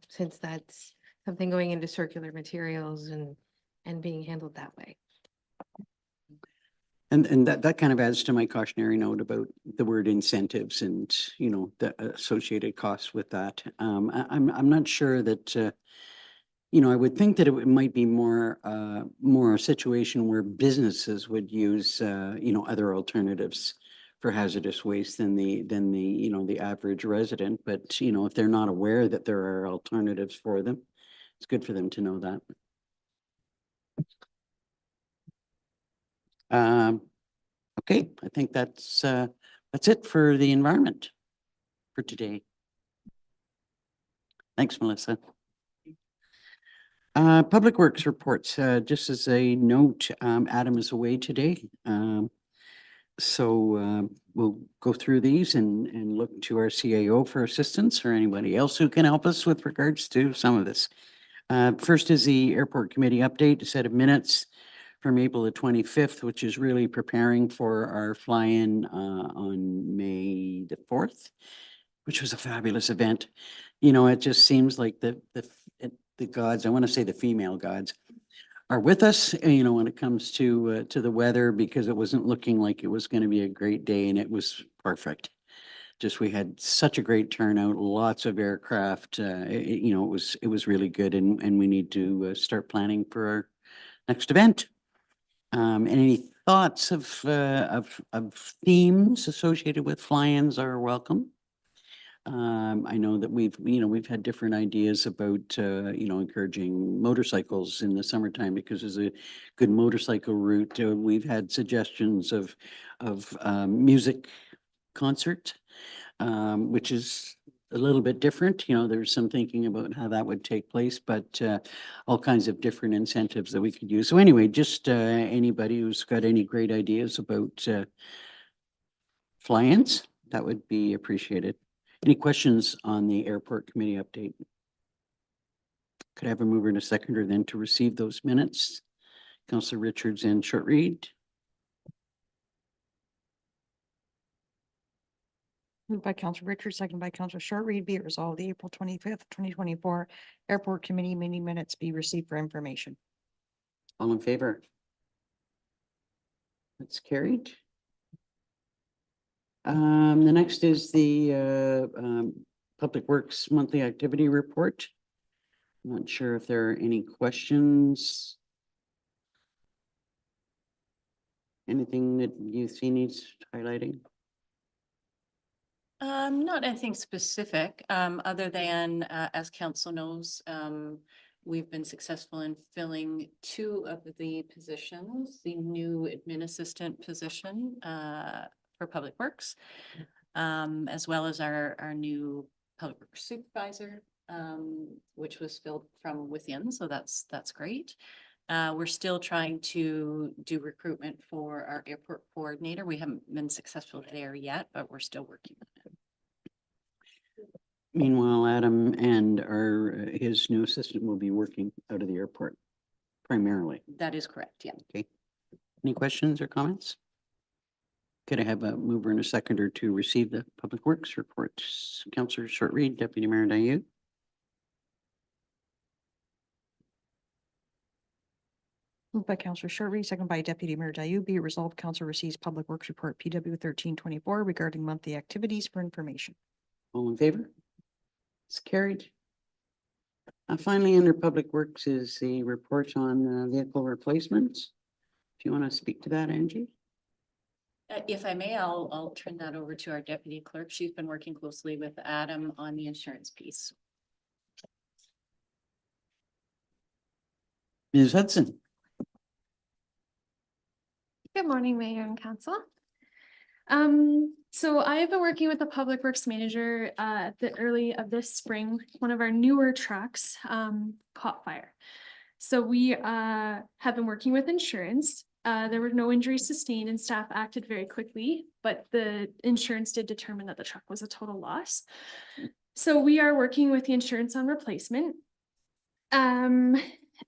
Since that's something going into circular materials and being handled that way. And that kind of adds to my cautionary note about the word incentives and, the associated costs with that. I'm not sure that, I would think that it might be more a situation where businesses would use, other alternatives for hazardous waste than the average resident. But, if they're not aware that there are alternatives for them, it's good for them to know that. Okay, I think that's it for the environment for today. Thanks, Melissa. Public Works reports, just as a note, Adam is away today. So we'll go through these and look to our CAO for assistance, or anybody else who can help us with regards to some of this. First is the Airport Committee update, a set of minutes from April the 25th, which is really preparing for our fly-in on May the 4th, which was a fabulous event. It just seems like the gods, I want to say the female gods, are with us, when it comes to the weather, because it wasn't looking like it was going to be a great day, and it was perfect. Just we had such a great turnout, lots of aircraft. It was really good, and we need to start planning for our next event. Any thoughts of themes associated with fly-ins are welcome. I know that we've had different ideas about, encouraging motorcycles in the summertime because there's a good motorcycle route. We've had suggestions of, music concert, which is a little bit different. There's some thinking about how that would take place, but, all kinds of different incentives that we could use. So anyway, just, anybody who's got any great ideas about, fly-ins, that would be appreciated. Any questions on the airport committee update? Could I have a mover and a seconder then to receive those minutes? Councillor Richards and short read. Moved by Councillor Richards, second by Councillor Short Read, be it resolved, the April 25th, 2024 Airport Committee meeting minutes be received for information. All in favor? That's carried. The next is the Public Works Monthly Activity Report. I'm not sure if there are any questions. Anything that you see needs highlighting? Not anything specific, other than, as council knows, we've been successful in filling 2 of the positions, the new admin assistant position, for Public Works, as well as our new Public Works supervisor, which was filled from within, so that's great. We're still trying to do recruitment for our airport coordinator. We haven't been successful there yet, but we're still working on it. Meanwhile, Adam and his new assistant will be working out of the airport primarily. That is correct, yeah. Okay. Any questions or comments? Could I have a mover and a seconder to receive the Public Works report? Councillor Short Read, Deputy Mayor Dayu. Moved by Councillor Short Read, second by Deputy Mayor Dayu, be it resolved, Council receives Public Works Report PW 1324 regarding monthly activities for information. All in favor? It's carried. Finally, under Public Works is the report on vehicle replacements. If you want to speak to that, Angie? If I may, I'll turn that over to our deputy clerk. She's been working closely with Adam on the insurance piece. Ms. Hudson? Good morning, Mayor and Council. So I have been working with the Public Works Manager at the early of this spring. One of our newer trucks caught fire. So we have been working with insurance. There were no injuries sustained and staff acted very quickly, but the insurance did determine that the truck was a total loss. So we are working with the insurance on replacement.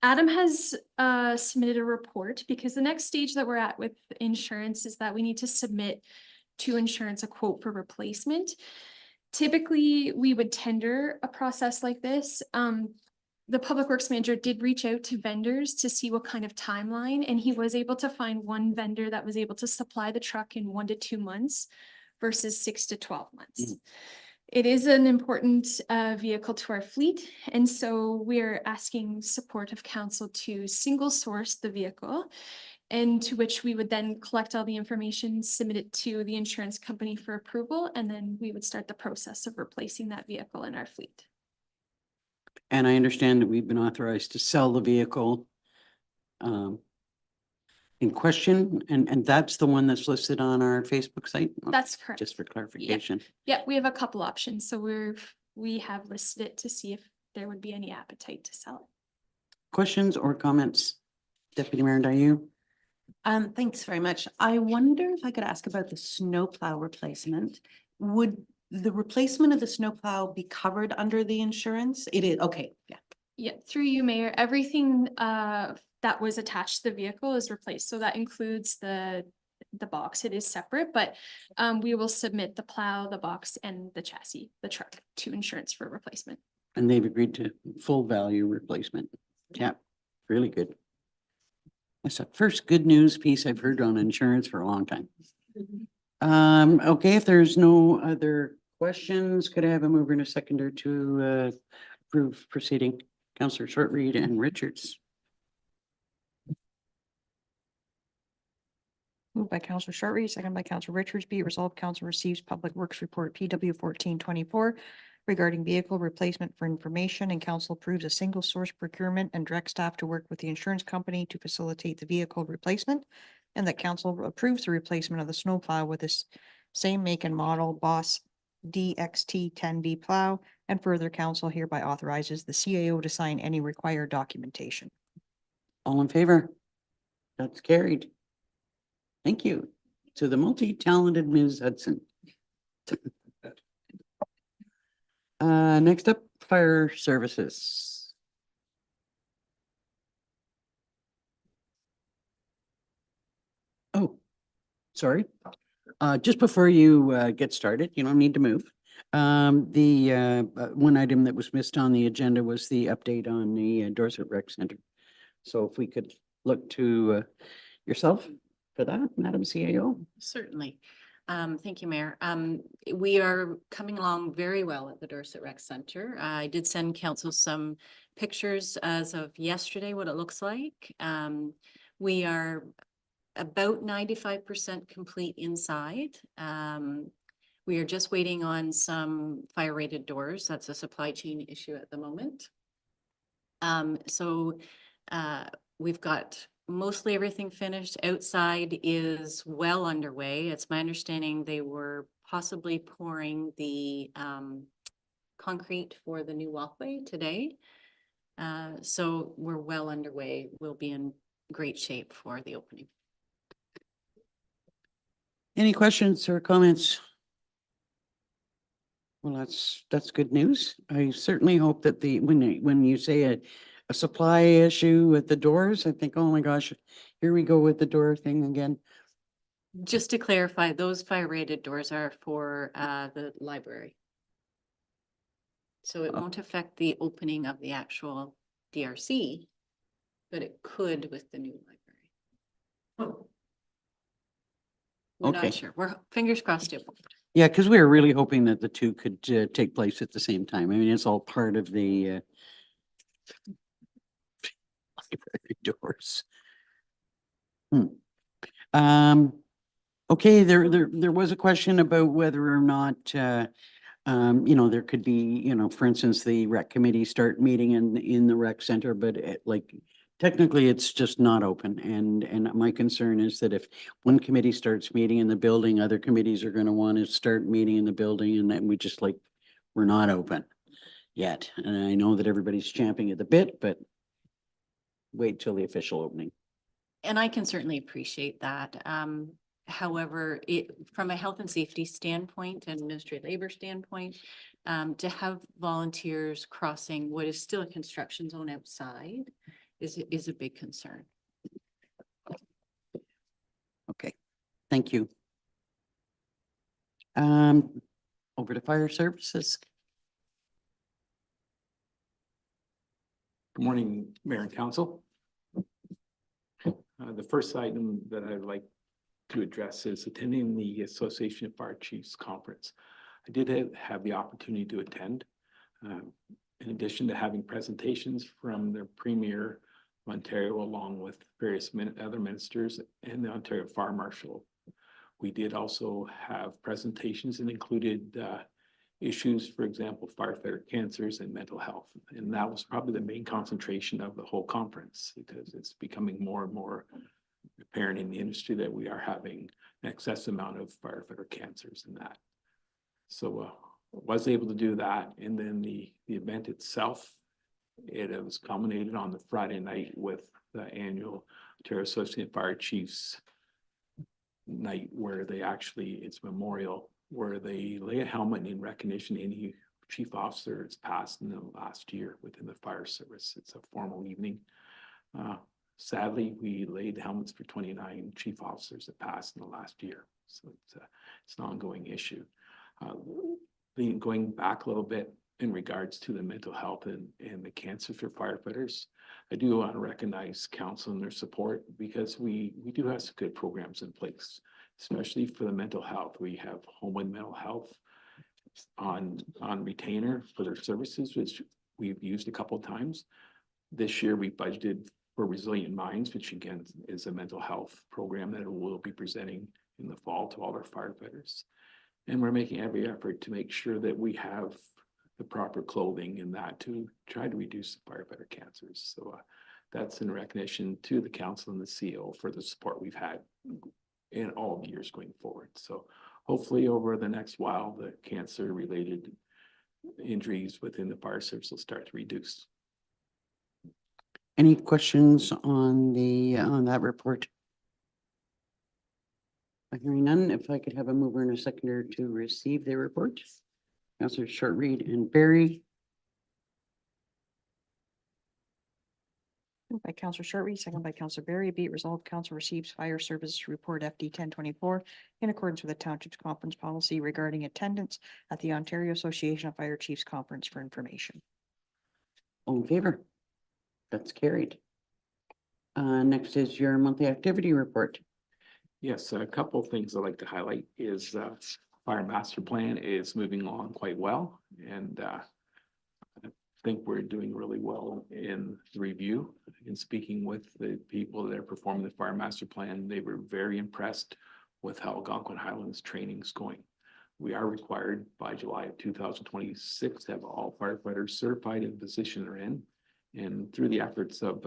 Adam has submitted a report because the next stage that we're at with insurance is that we need to submit to insurance a quote for replacement. Typically, we would tender a process like this. The Public Works Manager did reach out to vendors to see what kind of timeline, and he was able to find one vendor that was able to supply the truck in 1 to 2 months versus 6 to 12 months. It is an important vehicle to our fleet, and so we're asking support of council to single source the vehicle, and to which we would then collect all the information, submit it to the insurance company for approval, and then we would start the process of replacing that vehicle in our fleet. And I understand that we've been authorized to sell the vehicle in question, and that's the one that's listed on our Facebook site? That's correct. Just for clarification. Yeah, we have a couple options, so we have listed it to see if there would be any appetite to sell it. Questions or comments? Deputy Mayor Dayu? Thanks very much. I wonder if I could ask about the snowplow replacement. Would the replacement of the snowplow be covered under the insurance? It is, okay, yeah. Yeah, through you, Mayor, everything that was attached to the vehicle is replaced. So that includes the box. It is separate, but we will submit the plow, the box, and the chassis, the truck, to insurance for replacement. And they've agreed to full value replacement. Yeah, really good. That's the first good news piece I've heard on insurance for a long time. Okay, if there's no other questions, could I have a mover and a seconder to approve proceeding? Councillor Short Read and Richards. Moved by Counselor Shortreed, second by Counselor Richards. Be it resolved, council receives Public Works Report PW 1424 regarding vehicle replacement for information, and council approves a single source procurement and direct staff to work with the insurance company to facilitate the vehicle replacement, and that council approves the replacement of the snowplow with this same make and model Boss DXT 10B plow, and further council hereby authorizes the CAO to sign any required documentation. All in favor? That's carried. Thank you to the multi-talented Ms. Hudson. Next up, fire services. Oh, sorry. Just before you get started, you don't need to move. The one item that was missed on the agenda was the update on the Dorset Rec Center. So if we could look to yourself for that, Madam CAO. Certainly. Thank you, Mayor. We are coming along very well at the Dorset Rec Center. I did send council some pictures as of yesterday, what it looks like. We are about 95% complete inside. We are just waiting on some fire rated doors. That's a supply chain issue at the moment. We've got mostly everything finished. Outside is well underway. It's my understanding they were possibly pouring the concrete for the new walkway today. So we're well underway. We'll be in great shape for the opening. Any questions or comments? Well, that's good news. I certainly hope that when you say a supply issue with the doors, I think, oh my gosh, here we go with the door thing again. Just to clarify, those fire rated doors are for the library. So it Oh. won't affect the opening of the actual DRC, but it could with the new library. We're Okay. not sure. We're fingers crossed it won't. Yeah, because we were really hoping that the two could take place at the same time. I mean, it's all part of the library doors. Okay, there was a question about whether or not, there could be, for instance, the rec committee start meeting in the rec center, but technically it's just not open. And my concern is that if one committee starts meeting in the building, other committees are going to want to start meeting in the building, and then we're not open yet. And I know that everybody's champing at the bit, but wait till the official opening. And I can certainly appreciate that. However, from a health and safety standpoint and administrative labor standpoint, to have volunteers crossing what is still a construction zone outside is a big concern. Okay, thank you. Over to fire services. Good morning, Mayor and Council. The first item that I'd like to address is attending the Association of Fire Chiefs Conference. I did have the opportunity to attend. In addition to having presentations from the Premier of Ontario, along with various other ministers and the Ontario Fire Marshal, we did also have presentations that included issues, for example, firefighter cancers and mental health. And that was probably the main concentration of the whole conference, because it's becoming more and more apparent in the industry that we are having an excess amount of firefighter cancers and that. So was able to do that. And then the event itself, it was culminated on the Friday night with the annual Ontario Association of Fire Chiefs night, where they actually, it's memorial, where they lay a helmet in recognition of any chief officer that's passed in the last year within the fire service. It's a formal evening. Sadly, we laid helmets for 29 chief officers that passed in the last year. So it's an ongoing issue. Going back a little bit in regards to the mental health and the cancer for firefighters, I do want to recognize council and their support, because we do have some good programs in place, especially for the mental health. We have Homeland Mental Health on retainer for their services, which we've used a couple of times. This year we budgeted for Resilient Minds, which again is a mental health program that we'll be presenting in the fall to all our firefighters. And we're making every effort to make sure that we have the proper clothing and that to try to reduce the firefighter cancers. So that's in recognition to the council and the CEO for the support we've had in all the years going forward. So hopefully over the next while, the cancer related injuries within the fire service will start to reduce. Any questions on that report? Hearing none, if I could have a mover and a seconder to receive the report. Councillor Short-Reed and Barry. Moved by Counselor Short-Reed, second by Counselor Berry. Be it resolved, council receives fire services report FD 1024 in accordance with the Township's conference policy regarding attendance at the Ontario Association of Fire Chiefs Conference for information. All in favor? That's carried. Next is your monthly activity report. Yes, a couple of things I'd like to highlight is fire master plan is moving along quite well. And I think we're doing really well in the review. In speaking with the people that are performing the fire master plan, they were very impressed with how Algonquin Highlands training is going. We are required by July of 2026 to have all firefighters certified in the position they're in. And through the efforts of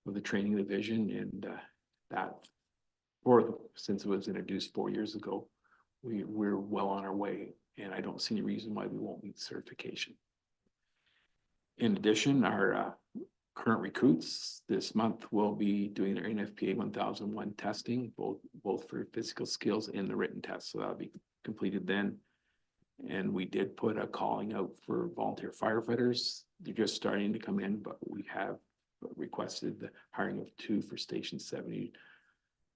the training division and since it was introduced 4 years ago, we're well on our way, and I don't see any reason why we won't meet certification. In addition, our current recruits this month will be doing their NFPA 1001 testing, both for physical skills and the written test. So that'll be completed then. And we did put a calling out for volunteer firefighters. They're just starting to come in, but we have requested the hiring of 2 for Station 70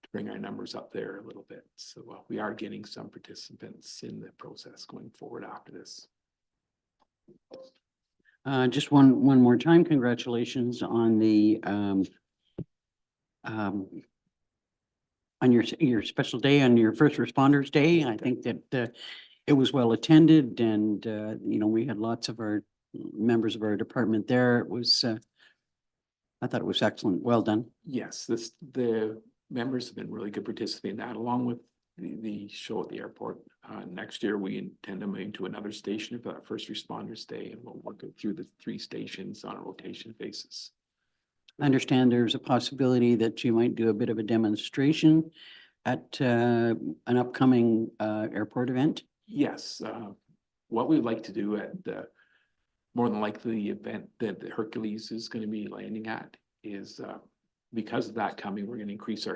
to bring our numbers up there a little bit. So we are getting some participants in the process going forward after this. Just one more time, congratulations on the on your special day, on your first responders day. I think that it was well attended, and you know, we had lots of our members of our department there. It was I thought it was excellent. Well done. Yes, the members have been really good participating in that, along with the show at the airport. Next year, we intend to move to another station for that first responders day, and we'll work through the 3 stations on a rotation basis. I understand there's a possibility that you might do a bit of a demonstration at an upcoming airport event. Yes, what we'd like to do at more than likely the event that the Hercules is going to be landing at is because of that coming, we're going to increase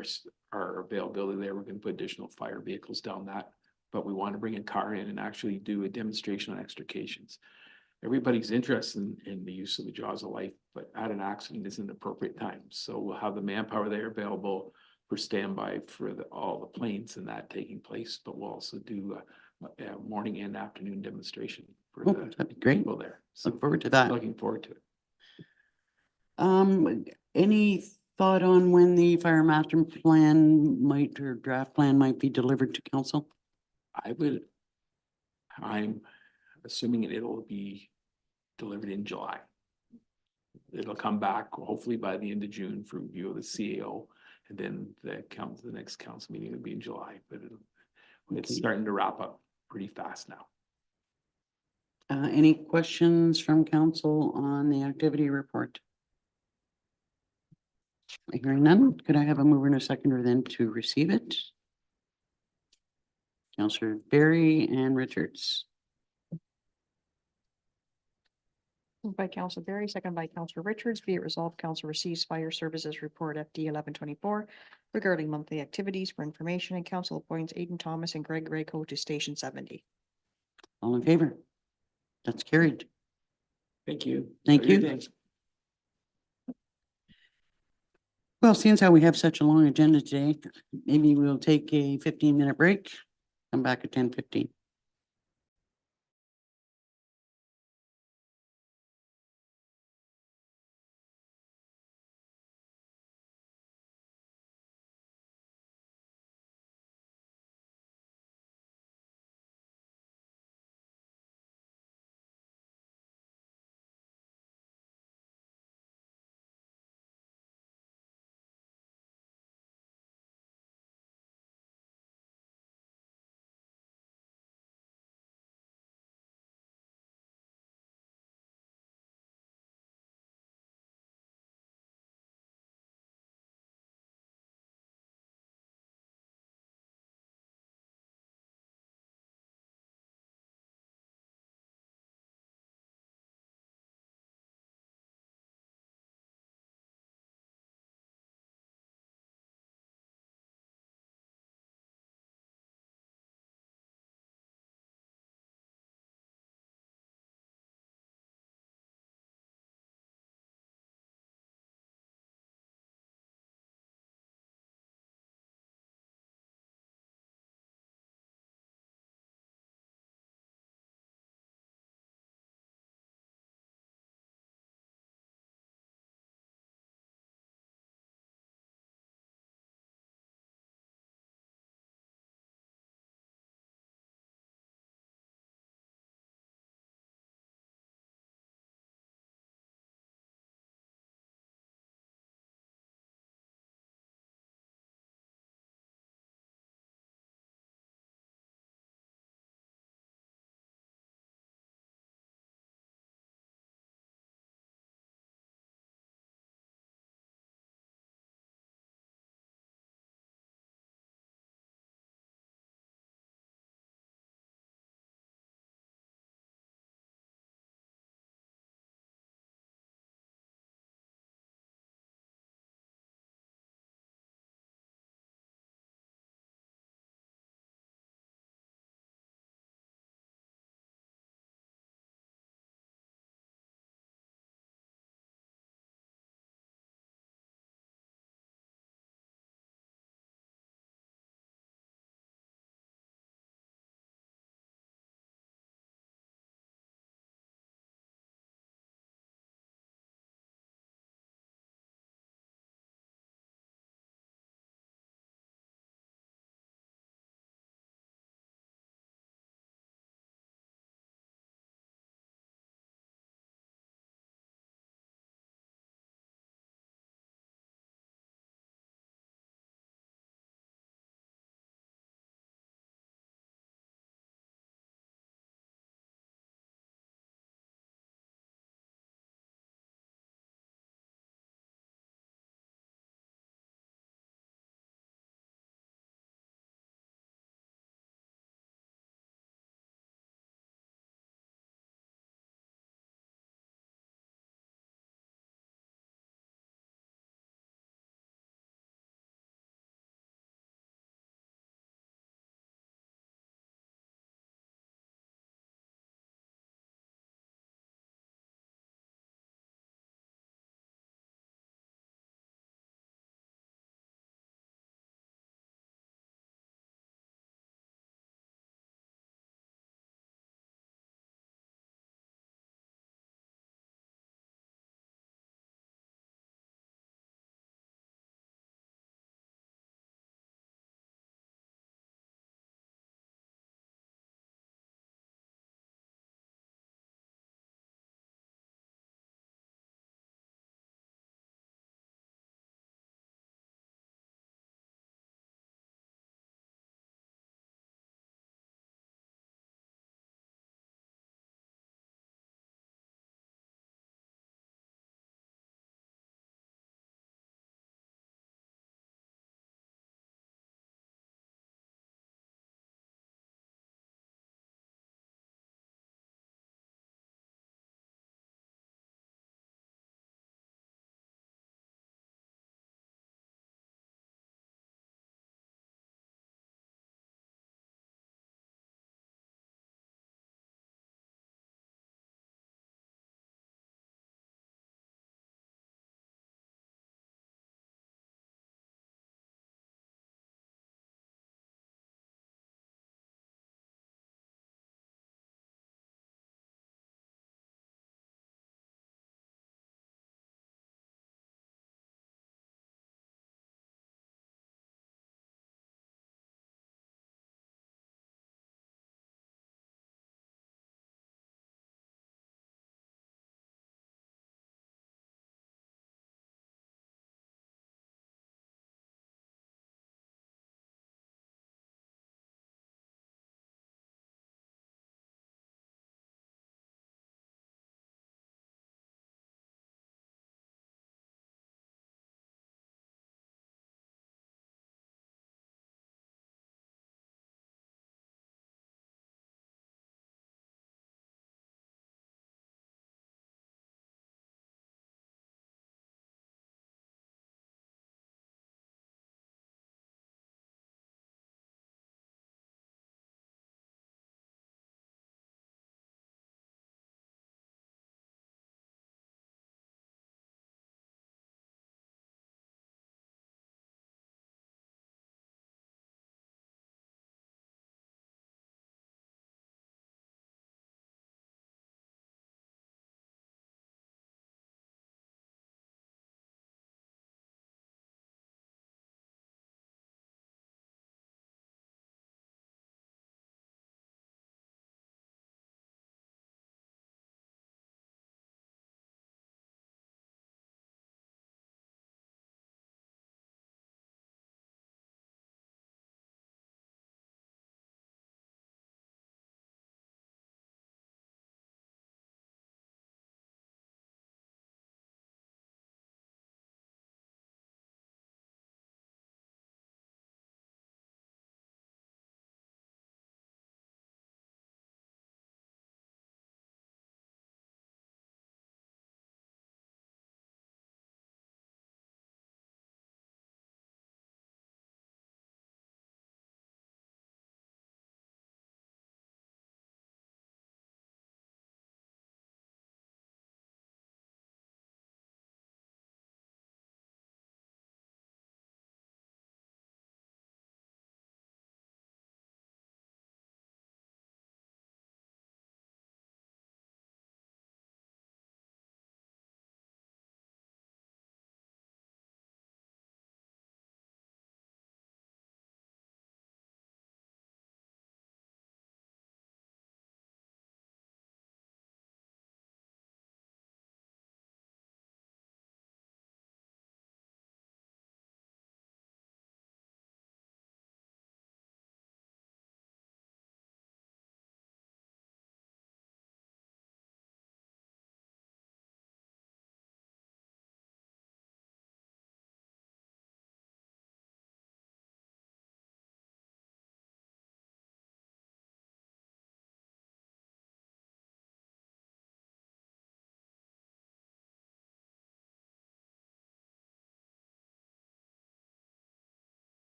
our availability there. We're going to put additional fire vehicles down that, but we want to bring a car in and actually do a demonstration on extrications. Everybody's interested in the use of the jaws of life, but at an accident is an appropriate time. So we'll have the manpower there available for standby for all the planes and that taking place, but we'll also do a morning and afternoon demonstration for Oh, the that'd be great. people there. So Look forward to that. looking forward to it. Any thought on when the fire master plan might, or draft plan might be delivered to council? I'm assuming it'll be delivered in July. It'll come back hopefully by the end of June for review of the CAO, and then the next council meeting will be in July, but it's starting to wrap up pretty fast now. Any questions from council on the activity report? Hearing none, could I have a mover and a seconder then to receive it? Councillor Berry and Richards. Moved by Counselor Berry, second by Counselor Richards. Be it resolved, council receives fire services report FD 1124 regarding monthly activities for information, and council appoints Aidan Thomas and Greg Grayco to Station 70. All in favor? That's carried. Thank you. Thank Have a good you. day. Well, seeing how we have such a long agenda today, maybe we'll take a 15-minute break, come back at 10:15.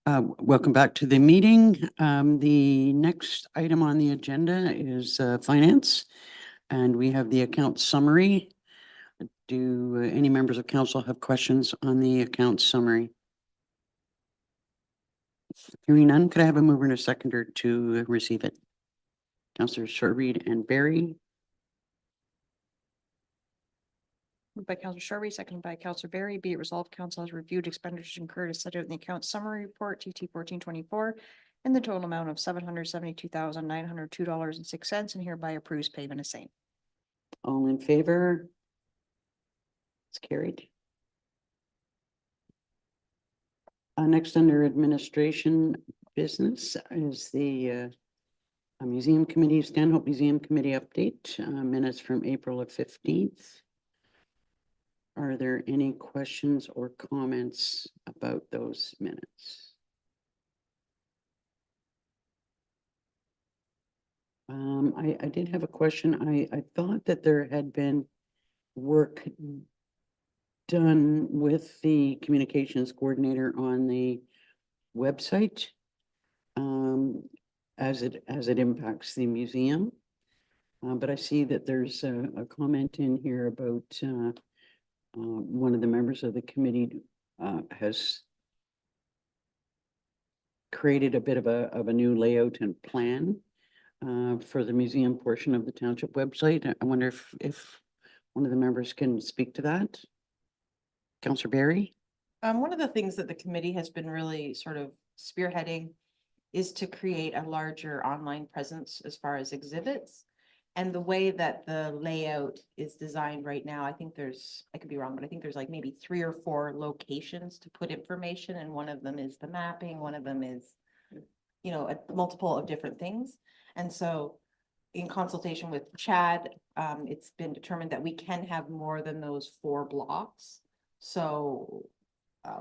Welcome back to the meeting. The next item on the agenda is finance. And we have the account summary. Do any members of council have questions on the account summary? Hearing none, could I have a mover and a seconder to receive it? Councillors Shortreed and Barry. Moved by Counselor Sharby, seconded by Counselor Barry. Be it resolved, council has reviewed expenditures incurred as set out in the account summary report TT 1424 in the total amount of $772,902.06 and hereby approves payment of same. All in favor? It's carried. Next under administration business is the Museum Committee, Stanhope Museum Committee update, minutes from April 15th. Are there any questions or comments about those minutes? I did have a question. I thought that there had been work done with the communications coordinator on the website as it impacts the museum. But I see that there's a comment in here about one of the members of the committee has created a bit of a new layout and plan for the museum portion of the township website. I wonder if one of the members can speak to that. Councillor Barry? One of the things that the committee has been really sort of spearheading is to create a larger online presence as far as exhibits. And the way that the layout is designed right now, I think there's, I could be wrong, but I think there's like maybe 3 or 4 locations to put information. And one of them is the mapping, one of them is, you know, a multiple of different things. And so in consultation with Chad, it's been determined that we can have more than those 4 blocks. So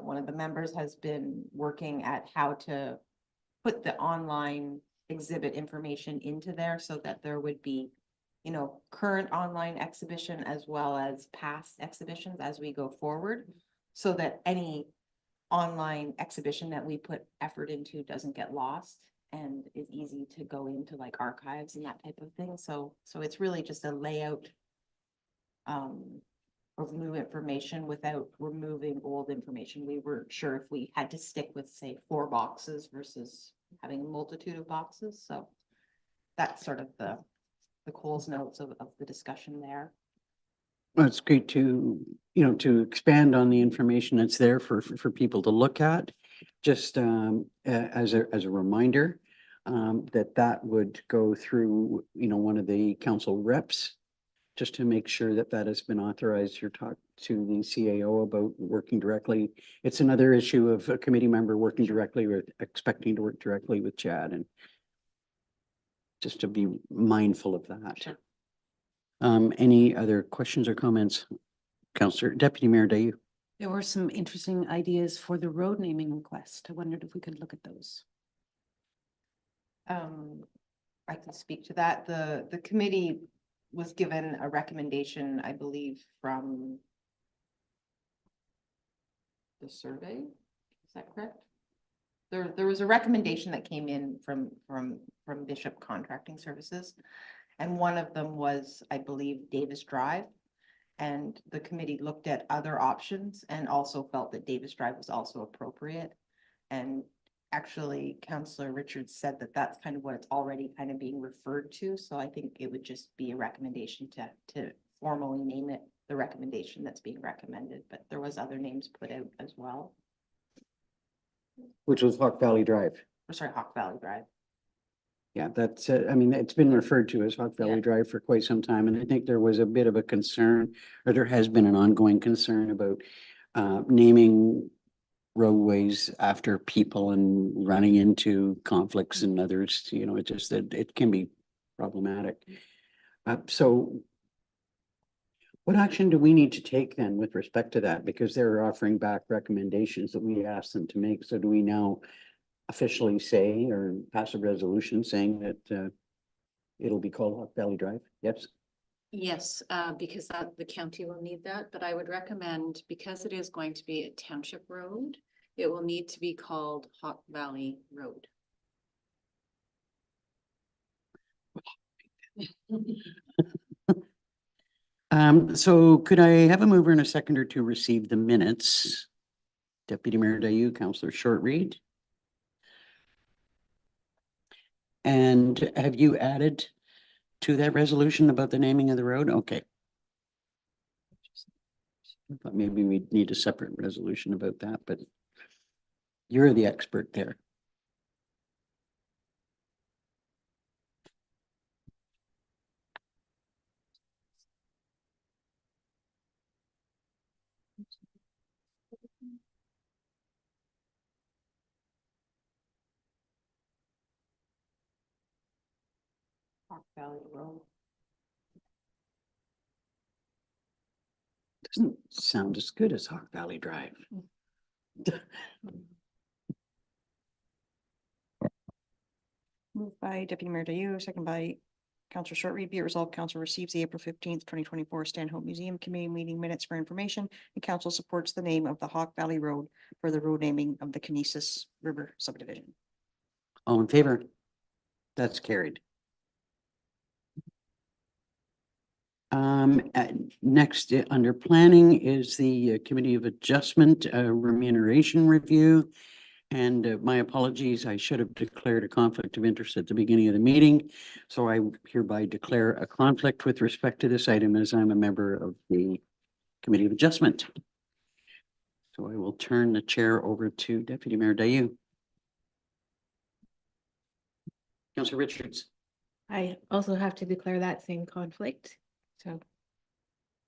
one of the members has been working at how to put the online exhibit information into there so that there would be, you know, current online exhibition as well as past exhibitions as we go forward, so that any online exhibition that we put effort into doesn't get lost and is easy to go into like archives and that type of thing. So it's really just a layout of new information without removing old information. We weren't sure if we had to stick with, say, 4 boxes versus having a multitude of boxes. So that's sort of the Coles notes of the discussion there. Well, it's great to, you know, to expand on the information that's there for people to look at. Just as a reminder, that would go through, you know, one of the council reps, just to make sure that that has been authorized. You're talking to the CAO about working directly. It's another issue of a committee member working directly or expecting to work directly with Chad, and just to be mindful of that. Sure. Any other questions or comments? Councillor Deputy Mayor Dayu. There were some interesting ideas for the road naming request. I wondered if we could look at those. I can speak to that. The committee was given a recommendation, I believe, from the survey. Is that correct? There was a recommendation that came in from Bishop Contracting Services. And one of them was, I believe, Davis Drive. And the committee looked at other options and also felt that Davis Drive was also appropriate. And actually, Councillor Richards said that that's kind of what it's already kind of being referred to. So I think it would just be a recommendation to formally name it the recommendation that's being recommended. But there was other names put out as well. Which was Hawk Valley Drive. Or sorry, Hawk Valley Drive. Yeah, that's, I mean, it's been referred to as Hawk Valley Yeah. Drive for quite some time, and I think there was a bit of a concern, or there has been an ongoing concern about naming roadways after people and running into conflicts and others, you know, it just, it can be problematic. So what action do we need to take then with respect to that? Because they're offering back recommendations that we asked them to make. So do we now officially say or pass a resolution saying that it'll be called Hawk Valley Drive? Yes. Yes, because the county will need that, but I would recommend, because it is going to be a township road, it will need to be called Hawk Valley Road. So could I have a mover and a seconder to receive the minutes? Deputy Mayor Dayu, Councillor Short Reed. And have you added to that resolution about the naming of the road? Okay. I thought maybe we'd need a separate resolution about that, but you're the expert there. Hawk Valley Road. Doesn't sound as good as Hawk Valley Drive. Moved by Deputy Mayor Dayu, second by Councillor Short Reed. Be it resolved, council receives the April 15th, 2024 Stanhope Museum Committee meeting minutes for information, and council supports the name of the Hawk Valley Road for the road naming of the Kinesis River subdivision. All in favor? That's carried. Next, under planning is the Committee of Adjustment remuneration review. And my apologies, I should have declared a conflict of interest at the beginning of the meeting. So I hereby declare a conflict with respect to this item as I'm a member of the Committee of Adjustment. So I will turn the chair over to Deputy Mayor Dayu. Councillor Richards. I also have to declare that same conflict, so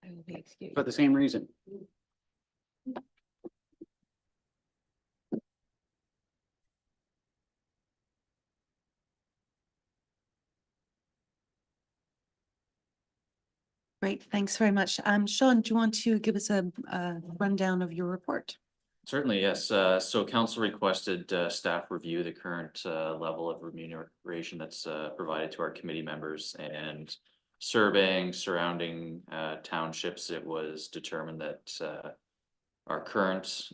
I will be excused. For the same reason. Great, thanks very much. Sean, do you want to give us a rundown of your report? Certainly, yes. So council requested staff review the current level of remuneration that's provided to our committee members, and surveying surrounding townships, it was determined that our current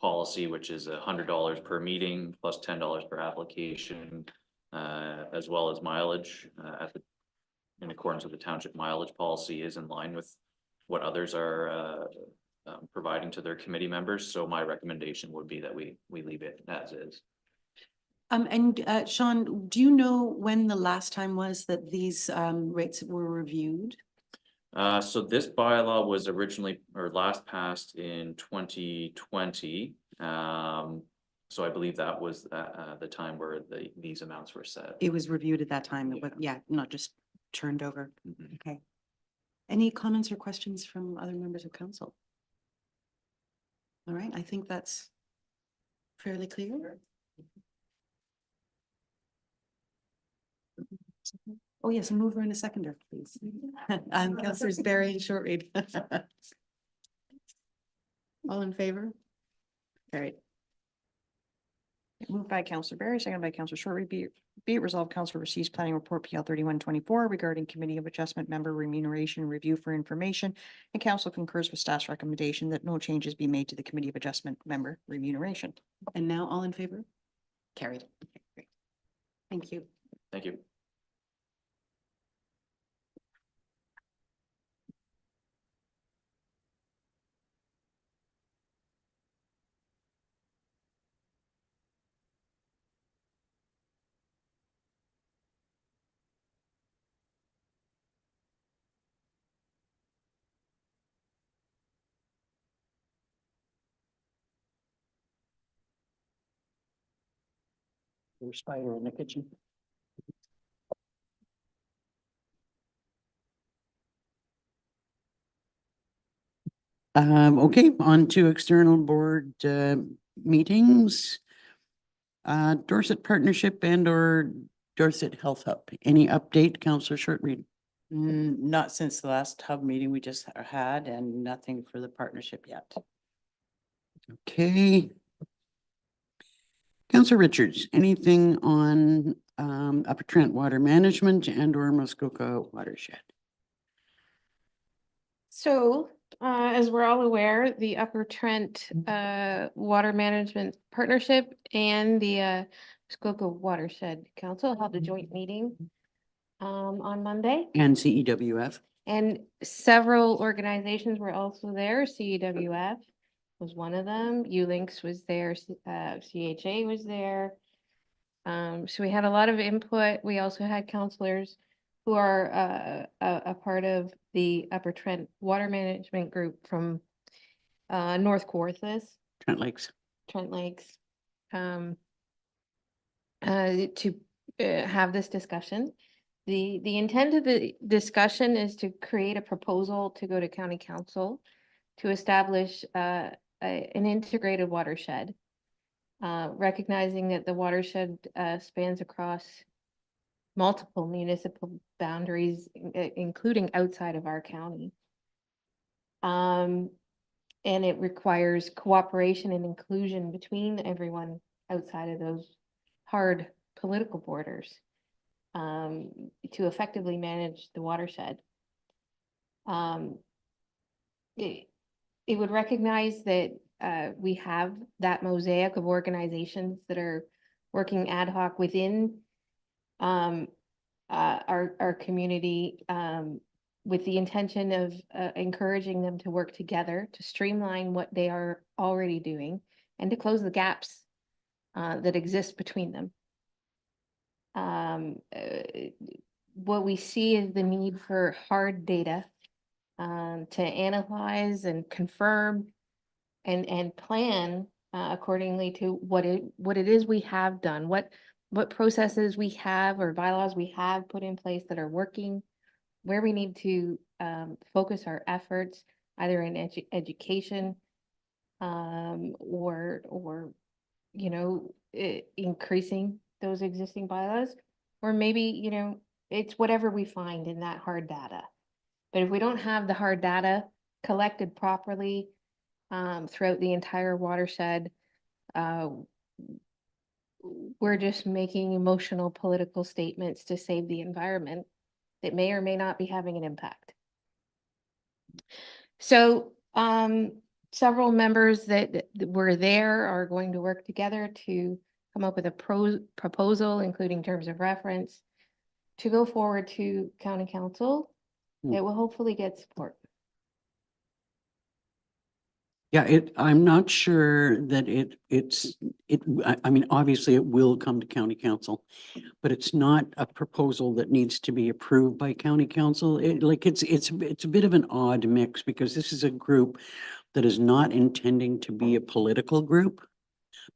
policy, which is $100 per meeting plus $10 per application, as well as mileage in accordance with the township mileage policy, is in line with what others are providing to their committee members. So my recommendation would be that we leave it as is. And Sean, do you know when the last time was that these rates were reviewed? So this bylaw was originally or last passed in 2020. So I believe that was the time where these amounts were set. It was reviewed at that time, Yeah. but yeah, not just turned over. Mhm. Okay. Any comments or questions from other members of council? All right, I think that's fairly clear. Oh, yes, a mover and a seconder, please. Councillors Barry and Short Reed. All in favor? Carried. Moved by Councillor Barry, seconded by Councillor Short Reed. Be it resolved, council receives planning report PL 3124 regarding Committee of Adjustment member remuneration review for information, and council concurs with staff's recommendation that no changes be made to the Committee of Adjustment member remuneration. And now all in favor? Carried. Okay, great. Thank you. Thank you. There's spider in the kitchen. Okay, on to external board meetings. Dorset Partnership and/or Dorset Health Hub. Any update, Councillor Short Reed? Not since the last hub meeting we just had, and nothing for the partnership yet. Okay. Councillor Richards, anything on Upper Trent Water Management and/or Muskoka Watershed? So As we're all aware, the Upper Trent Water Management Partnership and the Muskoka Watershed Council held a joint meeting on Monday. And CEWF. And several organizations were also there. CEWF was one of them. ULinks was there. CHA was there. So we had a lot of input. We also had counselors who are a part of the Upper Trent Water Management Group from North Kawarthas, Trent Lakes. Trent Lakes, to have this discussion. The intent of the discussion is to create a proposal to go to county council to establish an integrated watershed, recognizing that the watershed spans across multiple municipal boundaries, including outside of our county. And it requires cooperation and inclusion between everyone outside of those hard political borders to effectively manage the watershed. It would recognize that we have that mosaic of organizations that are working ad hoc within our community with the intention of encouraging them to work together to streamline what they are already doing and to close the gaps that exist between them. What we see is the need for hard data to analyze and confirm and plan accordingly to what it is we have done, what processes we have or bylaws we have put in place that are working, where we need to focus our efforts, either in education or you know, increasing those existing bylaws, or maybe, you know, it's whatever we find in that hard data. But if we don't have the hard data collected properly throughout the entire watershed, we're just making emotional political statements to save the environment that may or may not be having an impact. So several members that were there are going to work together to come up with a proposal, including terms of reference, to go forward to county council. It will hopefully get support. Yeah, I'm not sure that I mean, obviously it will come to county council, but it's not a proposal that needs to be approved by county council. It's a bit of an odd mix because this is a group that is not intending to be a political group,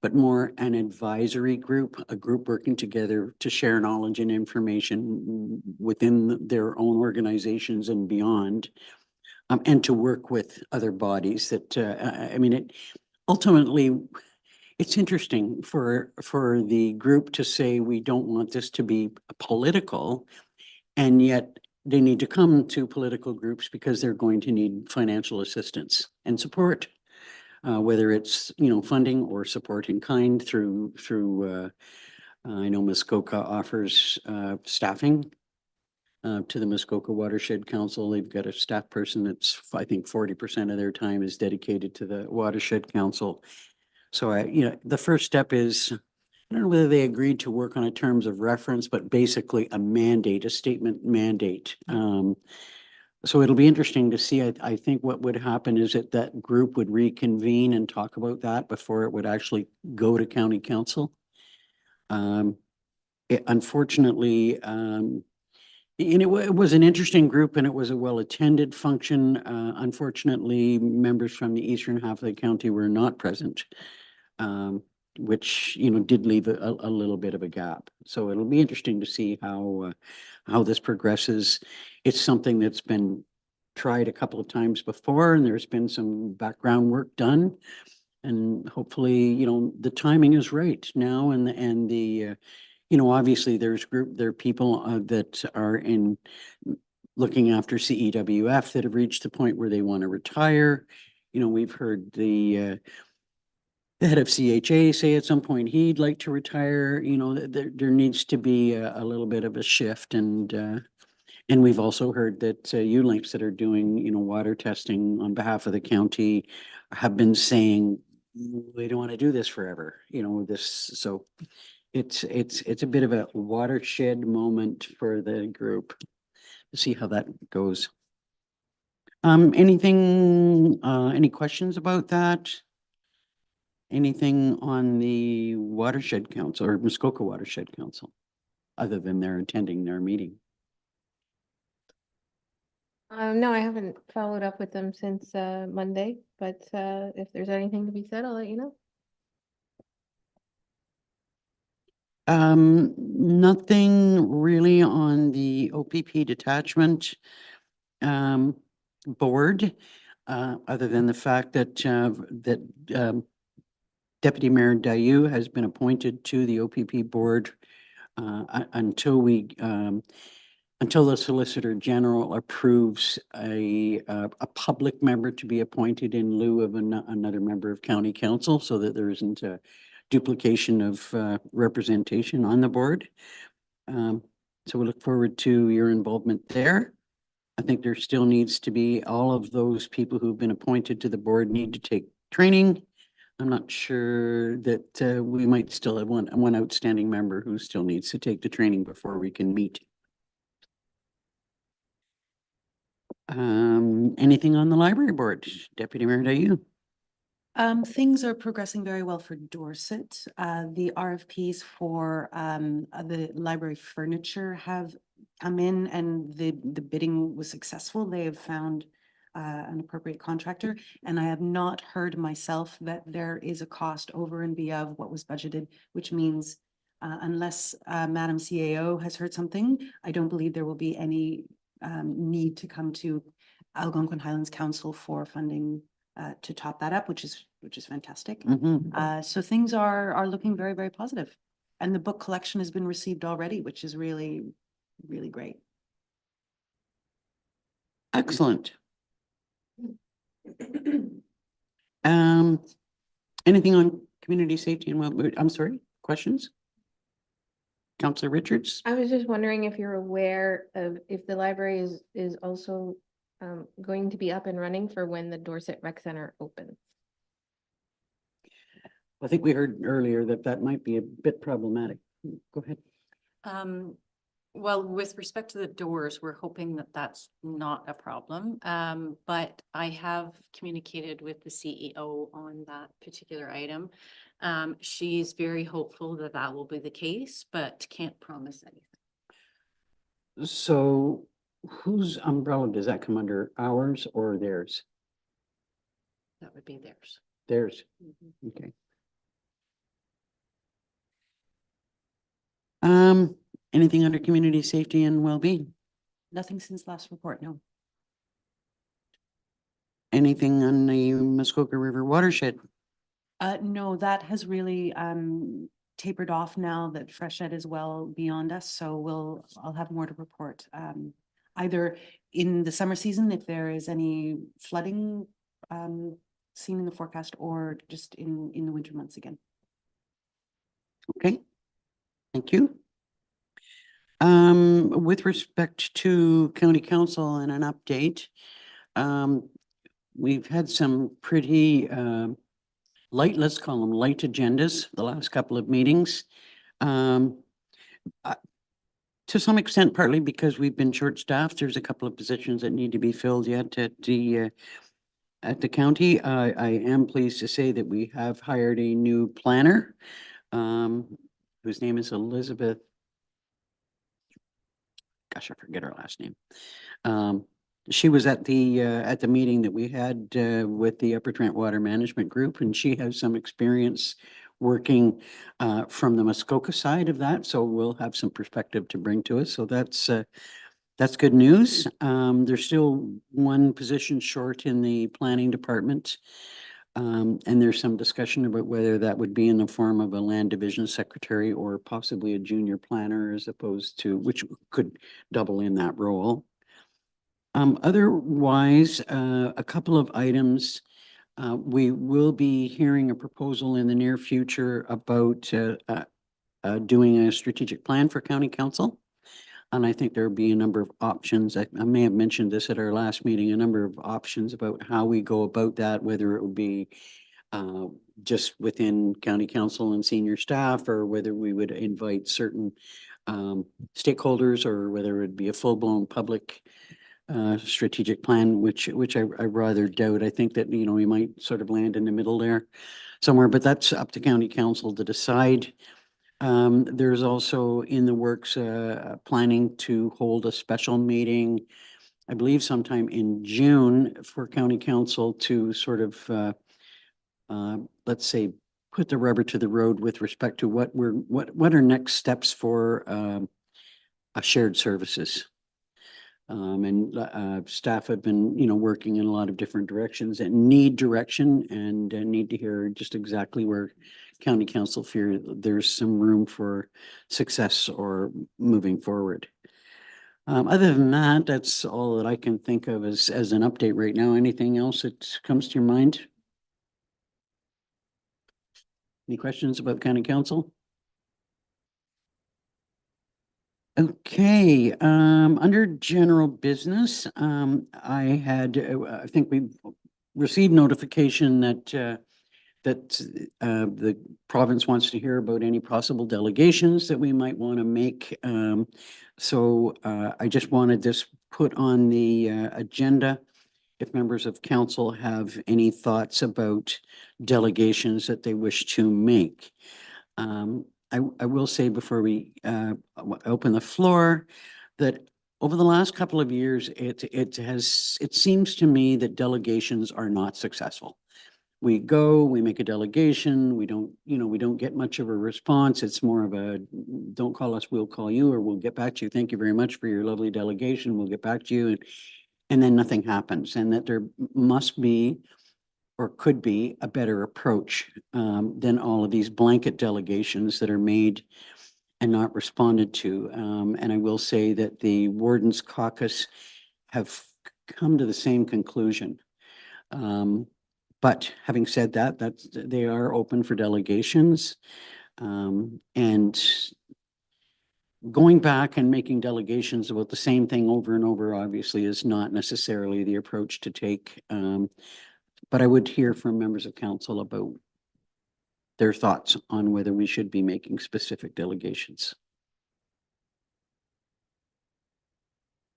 but more an advisory group, a group working together to share knowledge and information within their own organizations and beyond. And to work with other bodies that, I mean, ultimately, it's interesting for the group to say, we don't want this to be political, and yet they need to come to political groups because they're going to need financial assistance and support, whether it's, you know, funding or support in kind through, I know Muskoka offers staffing to the Muskoka Watershed Council. They've got a staff person that's, I think 40% of their time is dedicated to the Watershed Council. So you know, the first step is, I don't know whether they agreed to work on a terms of reference, but basically a mandate, a statement mandate. So it'll be interesting to see. I think what would happen is that group would reconvene and talk about that before it would actually go to county council. Unfortunately, and it was an interesting group and it was a well-attended function. Unfortunately, members from the eastern half of the county were not present, which, you know, did leave a little bit of a gap. So it'll be interesting to see how this progresses. It's something that's been tried a couple of times before, and there's been some background work done. And hopefully, you know, the timing is right now, and the you know, obviously there are people that are in looking after CEWF that have reached the point where they want to retire. You know, we've heard the head of CHA say at some point he'd like to retire. You know, there needs to be a little bit of a shift, and And we've also heard that ULinks that are doing, water testing on behalf of the county have been saying, we don't want to do this forever, so it's a bit of a watershed moment for the group to see how that goes. Any questions about that? Anything on the Watershed Council or Muskoka Watershed Council, other than they're attending their meeting? No, I haven't followed up with them since Monday, but if there's anything to be said, I'll let you know. Nothing really on the OPP detachment board, other than the fact that Deputy Mayor Dayu has been appointed to the OPP board until the Solicitor General approves a public member to be appointed in lieu of another member of County Council, so that there isn't a duplication of representation on the board. So we look forward to your involvement there. I think there still needs to be, all of those people who've been appointed to the board need to take training. I'm not sure that we might still have one outstanding member who still needs to take the training before we can meet. Anything on the library board? Deputy Mayor Dayu? Things are progressing very well for Dorset. The RFPs for the library furniture have come in and the bidding was successful. They have found an appropriate contractor, and I have not heard myself that there is a cost over and beyond what was budgeted, which means unless Madam CAO has heard something, I don't believe there will be any need to come to Algonquin Highlands Council for funding to top that up, which is fantastic. Mhm. So things are looking very, very positive. And the book collection has been received already, which is really, really great. Excellent. Anything on community safety and I'm sorry, questions? Councillor Richards? I was just wondering if you're aware of if the library is also going to be up and running for when the Dorset Rec Center opens. I think we heard earlier that might be a bit problematic. Go ahead. Well, with respect to the doors, we're hoping that that's not a problem. But I have communicated with the CEO on that particular item. She's very hopeful that that will be the case, but can't promise anything. So whose umbrella does that come under, ours or theirs? That would be theirs. Theirs. Mhm. Okay. Anything under community safety and well-being? Nothing since last report, no. Anything on the Muskoka River watershed? No, that has really tapered off now that freshet is well beyond us. So I'll have more to report. Either in the summer season, if there is any flooding seen in the forecast, or just in the winter months again. Okay, thank you. With respect to county council and an update, we've had some pretty light, let's call them light agendas the last couple of meetings. To some extent, partly because we've been short-staffed. There's a couple of positions that need to be filled yet at the county. I am pleased to say that we have hired a new planner, whose name is Elizabeth. Gosh, I forget her last name. She was at the meeting that we had with the Upper Trent Water Management Group, and she has some experience working from the Muskoka side of that, so we'll have some perspective to bring to us. So that's good news. There's still one position short in the planning department. And there's some discussion about whether that would be in the form of a land division secretary or possibly a junior planner, as opposed to, which could double in that role. Otherwise, a couple of items. We will be hearing a proposal in the near future about doing a strategic plan for county council. And I think there'll be a number of options. I may have mentioned this at our last meeting, a number of options about how we go about that, whether it would be just within county council and senior staff, or whether we would invite certain stakeholders, or whether it would be a full-blown public strategic plan, which I rather doubt. I think that, you know, we might sort of land in the middle there somewhere, but that's up to county council to decide. There's also in the works, planning to hold a special meeting, I believe sometime in June, for county council to sort of, let's say, put the rubber to the road with respect to what are next steps for, shared services. Staff have been, you know, working in a lot of different directions and need direction, and need to hear just exactly where county council fear there's some room for success or moving forward. Other than that, that's all that I can think of as an update right now. Anything else that comes to your mind? Any questions about county council? Okay, under general business, I think we received notification that the province wants to hear about any possible delegations that we might want to make. So I just wanted this put on the agenda. If members of council have any thoughts about delegations that they wish to make. I will say before we open the floor that over the last couple of years, it seems to me that delegations are not successful. We go, we make a delegation, we don't get much of a response. It's more of a, don't call us, we'll call you, or we'll get back to you. Thank you very much for your lovely delegation. We'll get back to you. And then nothing happens, and that there must be, or could be, a better approach than all of these blanket delegations that are made and not responded to. And I will say that the Wardens Caucus have come to the same conclusion. But having said that, they are open for delegations. And going back and making delegations about the same thing over and over obviously is not necessarily the approach to take. But I would hear from members of council about their thoughts on whether we should be making specific delegations.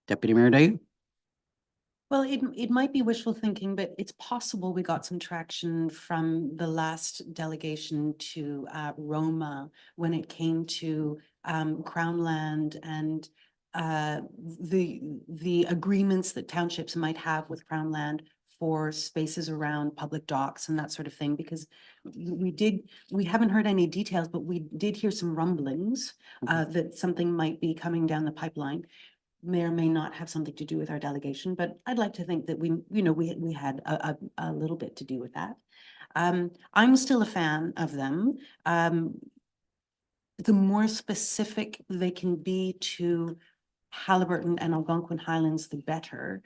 Deputy Mayor Day? Well, it might be wishful thinking, but it's possible we got some traction from the last delegation to Roma when it came to Crown land and the agreements that townships might have with Crown land for spaces around public docks and that sort of thing, because we haven't heard any details, but we did hear some rumblings that something might be coming down the pipeline. May or may not have something to do with our delegation, but I'd like to think that we had a little bit to do with that. I'm still a fan of them. The more specific they can be to Halliburton and Algonquin Highlands, the better,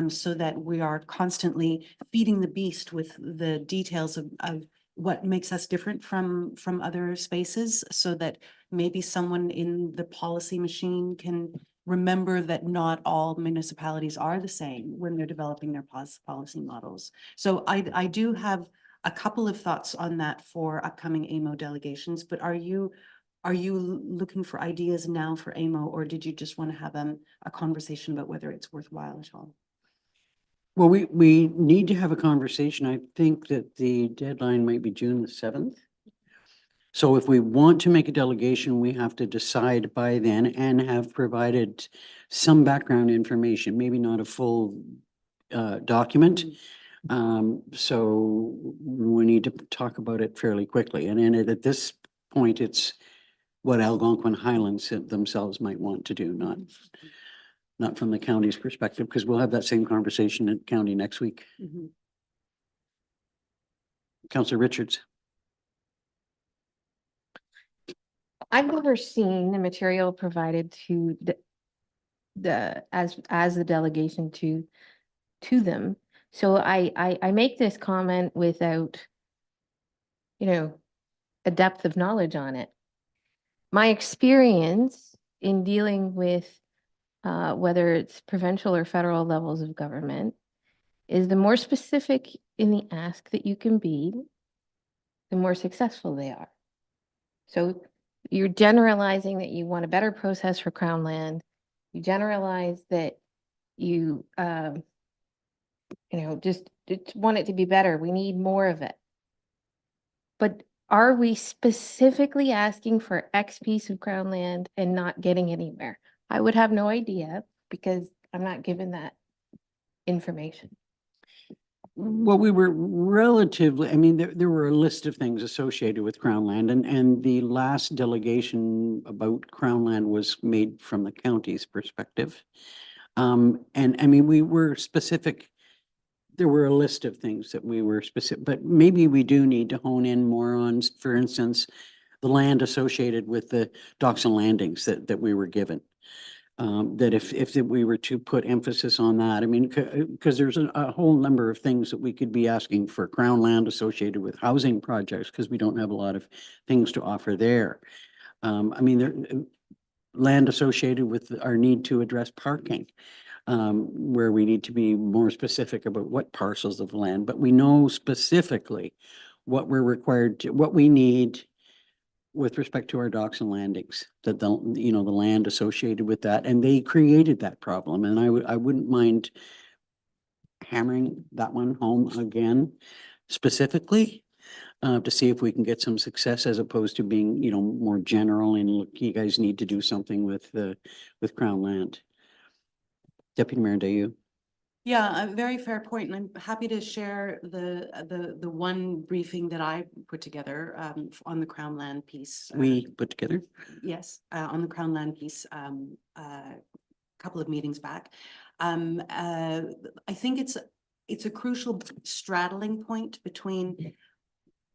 so that we are constantly feeding the beast with the details of what makes us different from other spaces, so that maybe someone in the policy machine can remember that not all municipalities are the same when they're developing their policy models. So I do have a couple of thoughts on that for upcoming AMO delegations, but are you looking for ideas now for AMO, or did you just want to have a conversation about whether it's worthwhile at all? Well, we need to have a conversation. I think that the deadline might be June the 7th. So if we want to make a delegation, we have to decide by then and have provided some background information, maybe not a full document. So we need to talk about it fairly quickly. And then at this point, it's what Algonquin Highlands themselves might want to do, not from the county's perspective, because we'll have that same conversation in county next week. Councillor Richards. I've never seen the material provided to as the delegation to them. So I make this comment without, a depth of knowledge on it. My experience in dealing with whether it's provincial or federal levels of government, is the more specific in the ask that you can be, the more successful they are. So you're generalizing that you want a better process for Crown land. You generalize that you, just want it to be better. We need more of it. But are we specifically asking for X piece of Crown land and not getting anywhere? I would have no idea because I'm not given that information. Well, we were relatively, I mean, there were a list of things associated with Crown land, and the last delegation about Crown land was made from the county's perspective. And I mean, we were specific. There were a list of things that we were specific, but maybe we do need to hone in more on, for instance, the land associated with the docks and landings that we were given. That if we were to put emphasis on that, I mean, because there's a whole number of things that we could be asking for Crown land associated with housing projects, because we don't have a lot of things to offer there. I mean, there, land associated with our need to address parking, where we need to be more specific about what parcels of land, but we know specifically what we're required to, what we need with respect to our docks and landings, that the land associated with that, and they created that problem, and I wouldn't mind hammering that one home again specifically, to see if we can get some success, as opposed to being, more general and look, you guys need to do something with Crown land. Deputy Mayor Dayu. Yeah, a very fair point, and I'm happy to share the one briefing that I put together on the Crown land piece. We put together. Yes, on the Crown land piece, a couple of meetings back. I think it's a crucial straddling point between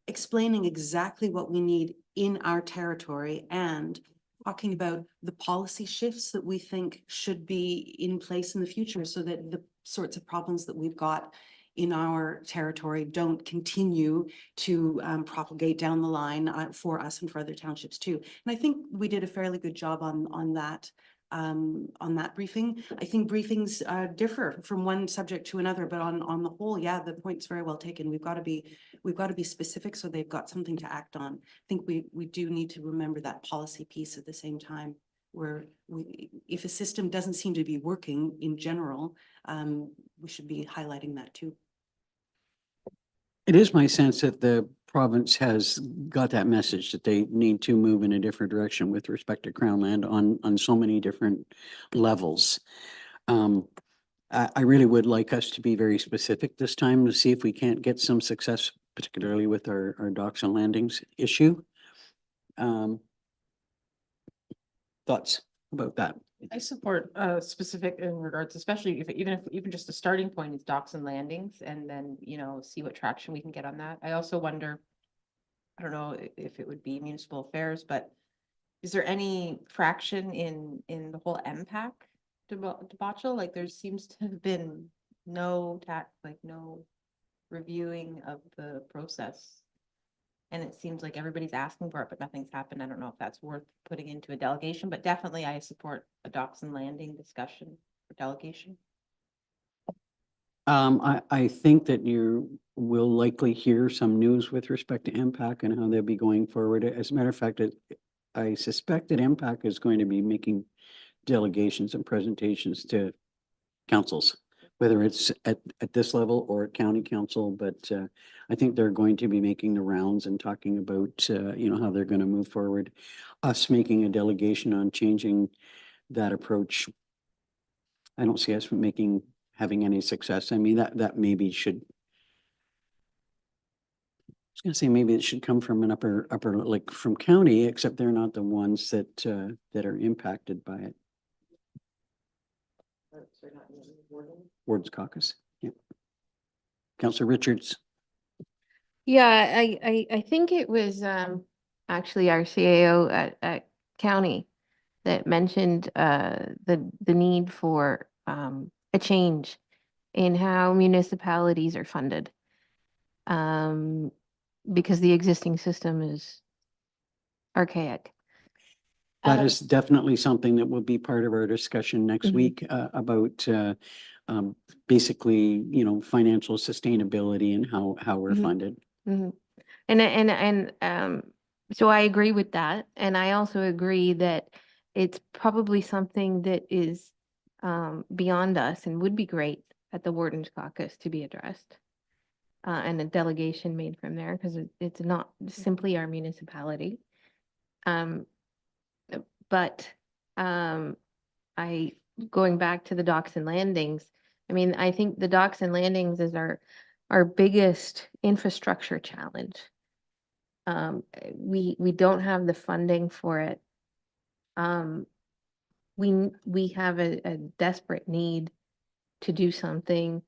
explaining exactly what we need in our territory and talking about the policy shifts that we think should be in place in the future, so that the sorts of problems that we've got in our territory don't continue to propagate down the line for us and for other townships too. And I think we did a fairly good job on that briefing. I think briefings differ from one subject to another, but on the whole, yeah, the point's very well taken. We've got to be specific so they've got something to act on. I think we do need to remember that policy piece at the same time, where if a system doesn't seem to be working in general, we should be highlighting that too. It is my sense that the province has got that message that they need to move in a different direction with respect to Crown land on so many different levels. I really would like us to be very specific this time to see if we can't get some success, particularly with our docks and landings issue. Thoughts about that? I support specific in regards, especially even just a starting point is docks and landings, and then, see what traction we can get on that. I also wonder, I don't know if it would be municipal affairs, but is there any fraction in the whole MPAC debacle? Like, there seems to have been no reviewing of the process. And it seems like everybody's asking for it, but nothing's happened. I don't know if that's worth putting into a delegation, but definitely I support a docks and landing discussion for delegation. I think that you will likely hear some news with respect to MPAC and how they'll be going forward. As a matter of fact, I suspect that MPAC is going to be making delegations and presentations to councils, whether it's at this level or at county council, but I think they're going to be making the rounds and talking about, how they're going to move forward. Us making a delegation on changing that approach, I don't see us having any success. I mean, that maybe should, I was gonna say maybe it should come from an upper, like from county, except they're not the ones that are impacted by it. Wards caucus, yeah. Councillor Richards. Yeah, I think it was actually our CAO at county that mentioned the need for a change in how municipalities are funded. Because the existing system is archaic. That is definitely something that will be part of our discussion next Mhm. week, about, basically, financial sustainability and how we're Mhm. funded. Mhm. So I agree with that. And I also agree that it's probably something that is beyond us and would be great at the Warden's Caucus to be addressed. And a delegation made from there because it's not simply our municipality. Um, but going back to the docks and landings, I mean, I think the docks and landings is our biggest infrastructure challenge. We don't have the funding for it. We have a desperate need to do something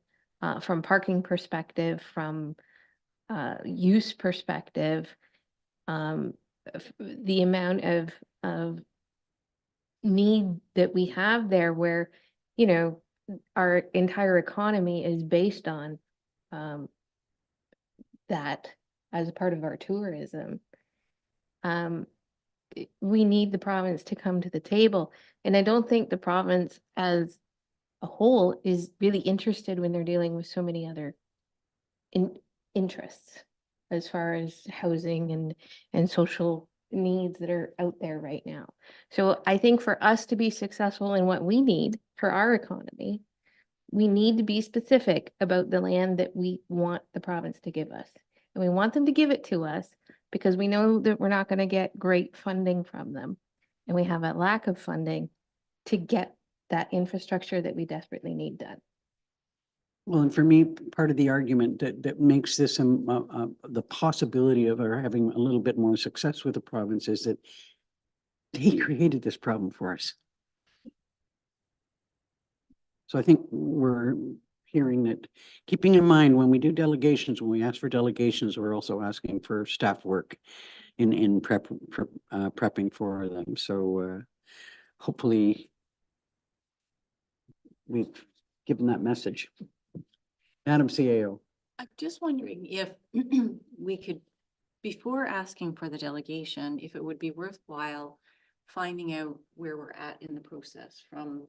from parking perspective, from use perspective. The amount of need that we have there where, our entire economy is based on that as a part of our tourism. We need the province to come to the table. And I don't think the province as a whole is really interested when they're dealing with so many other interests as far as housing and social needs that are out there right now. So I think for us to be successful in what we need for our economy, we need to be specific about the land that we want the province to give us. And we want them to give it to us because we know that we're not going to get great funding from them. And we have a lack of funding to get that infrastructure that we desperately need done. Well, and for me, part of the argument that makes this the possibility of our having a little bit more success with the province is that they created this problem for us. So I think we're hearing that, keeping in mind when we do delegations, when we ask for delegations, we're also asking for staff work in prepping for them. So hopefully we've given that message. Madam CAO. I'm just wondering if we could, before asking for the delegation, if it would be worthwhile finding out where we're at in the process from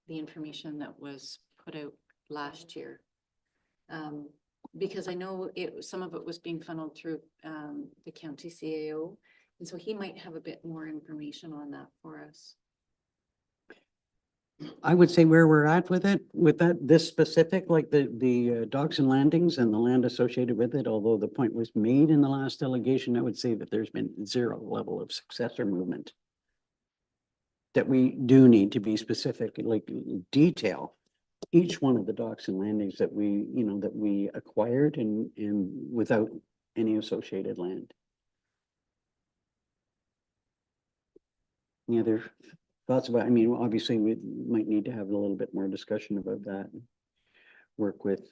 the information that was put out last year. Because I know some of it was being funneled through the county CAO, and so he might have a bit more information on that for us. I would say where we're at with it, with this specific, like the docks and landings and the land associated with it, although the point was made in the last delegation, I would say that there's been zero level of success or movement. That we do need to be specific, like detail each one of the docks and landings that we acquired and without any associated land. Any other thoughts about, I mean, obviously we might need to have a little bit more discussion about that. Work with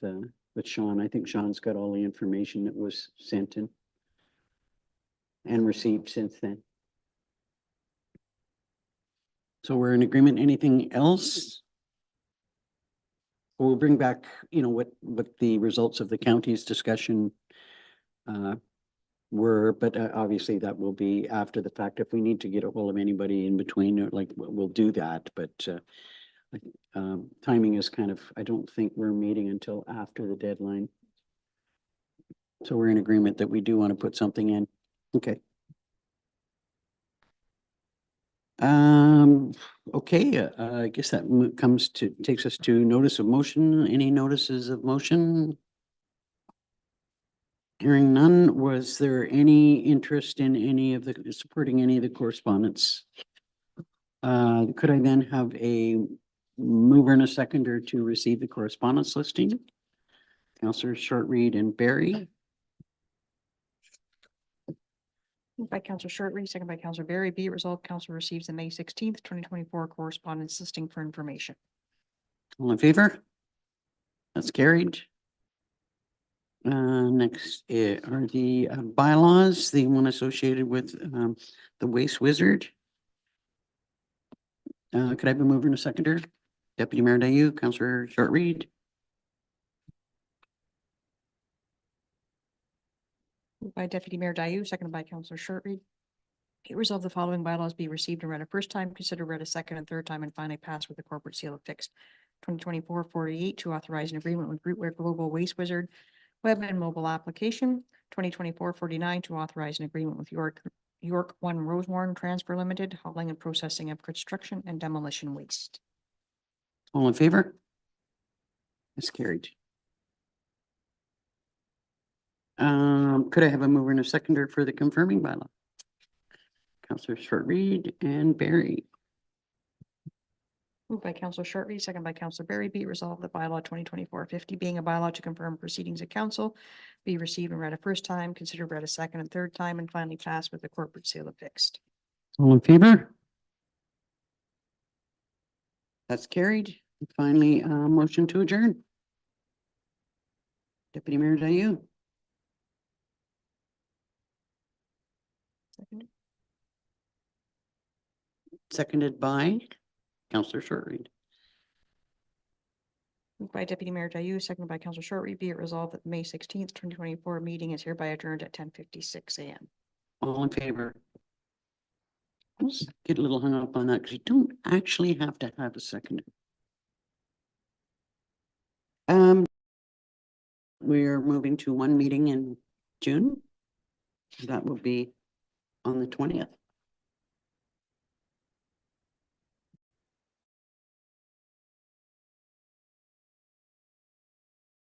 Sean. I think Sean's got all the information that was sent in and received since then. So we're in agreement. Anything else? We'll bring back, what the results of the county's discussion were, but obviously that will be after the fact. If we need to get a hold of anybody in between, like we'll do that, but timing is kind of, I don't think we're meeting until after the deadline. So we're in agreement that we do want to put something in. Okay. Okay, I guess that takes us to notice of motion. Any notices of motion? Hearing none, was there any interest in supporting any of the correspondence? Could I then have a mover and a seconder to receive the correspondence listing? Councillor Shortreed and Barry. Moved by Councillor Shortreed, second by Councillor Barry. Be it resolved, Council receives the May 16th, 2024 correspondence listing for information. All in favor? That's carried. Next are the bylaws, the one associated with the Waste Wizard. Could I have a mover and a seconder? Deputy Mayor Dayu, Councillor Shortreed. Moved by Deputy Mayor Dayu, seconded by Councillor Shortreed. Be it resolved the following bylaws be received and read a first time, considered read a second and third time, and finally passed with the corporate seal affixed. 2024-48 to authorize an agreement with Rootware Global Waste Wizard web and mobile application. 2024-49 to authorize an agreement with York One Rosewarne Transfer Limited, hauling and processing of construction and demolition waste. All in favor? That's carried. Could I have a mover and a seconder for the confirming bylaw? Counselor Short Reed and Barry. Moved by Counselor Shortreed, second by Counselor Berry, be it resolved that bylaw 2024-50 being a bylaw to confirm proceedings of council be received and read a first time, considered read a second and third time, and finally passed with the corporate seal affixed. All in favor? That's carried. And finally, motion to adjourn. Deputy Mayor Dayu. Second. Seconded by Counselor Short Reed. Moved by Deputy Mayor Dayu, seconded by Counselor Shortreed, be it resolved that the May 16th, 2024 meeting is hereby adjourned at 10:56 a.m. All in favor? Let's get a little hung up on that because you don't actually have to have a second. We are moving to one meeting in June. That will be on the 20th.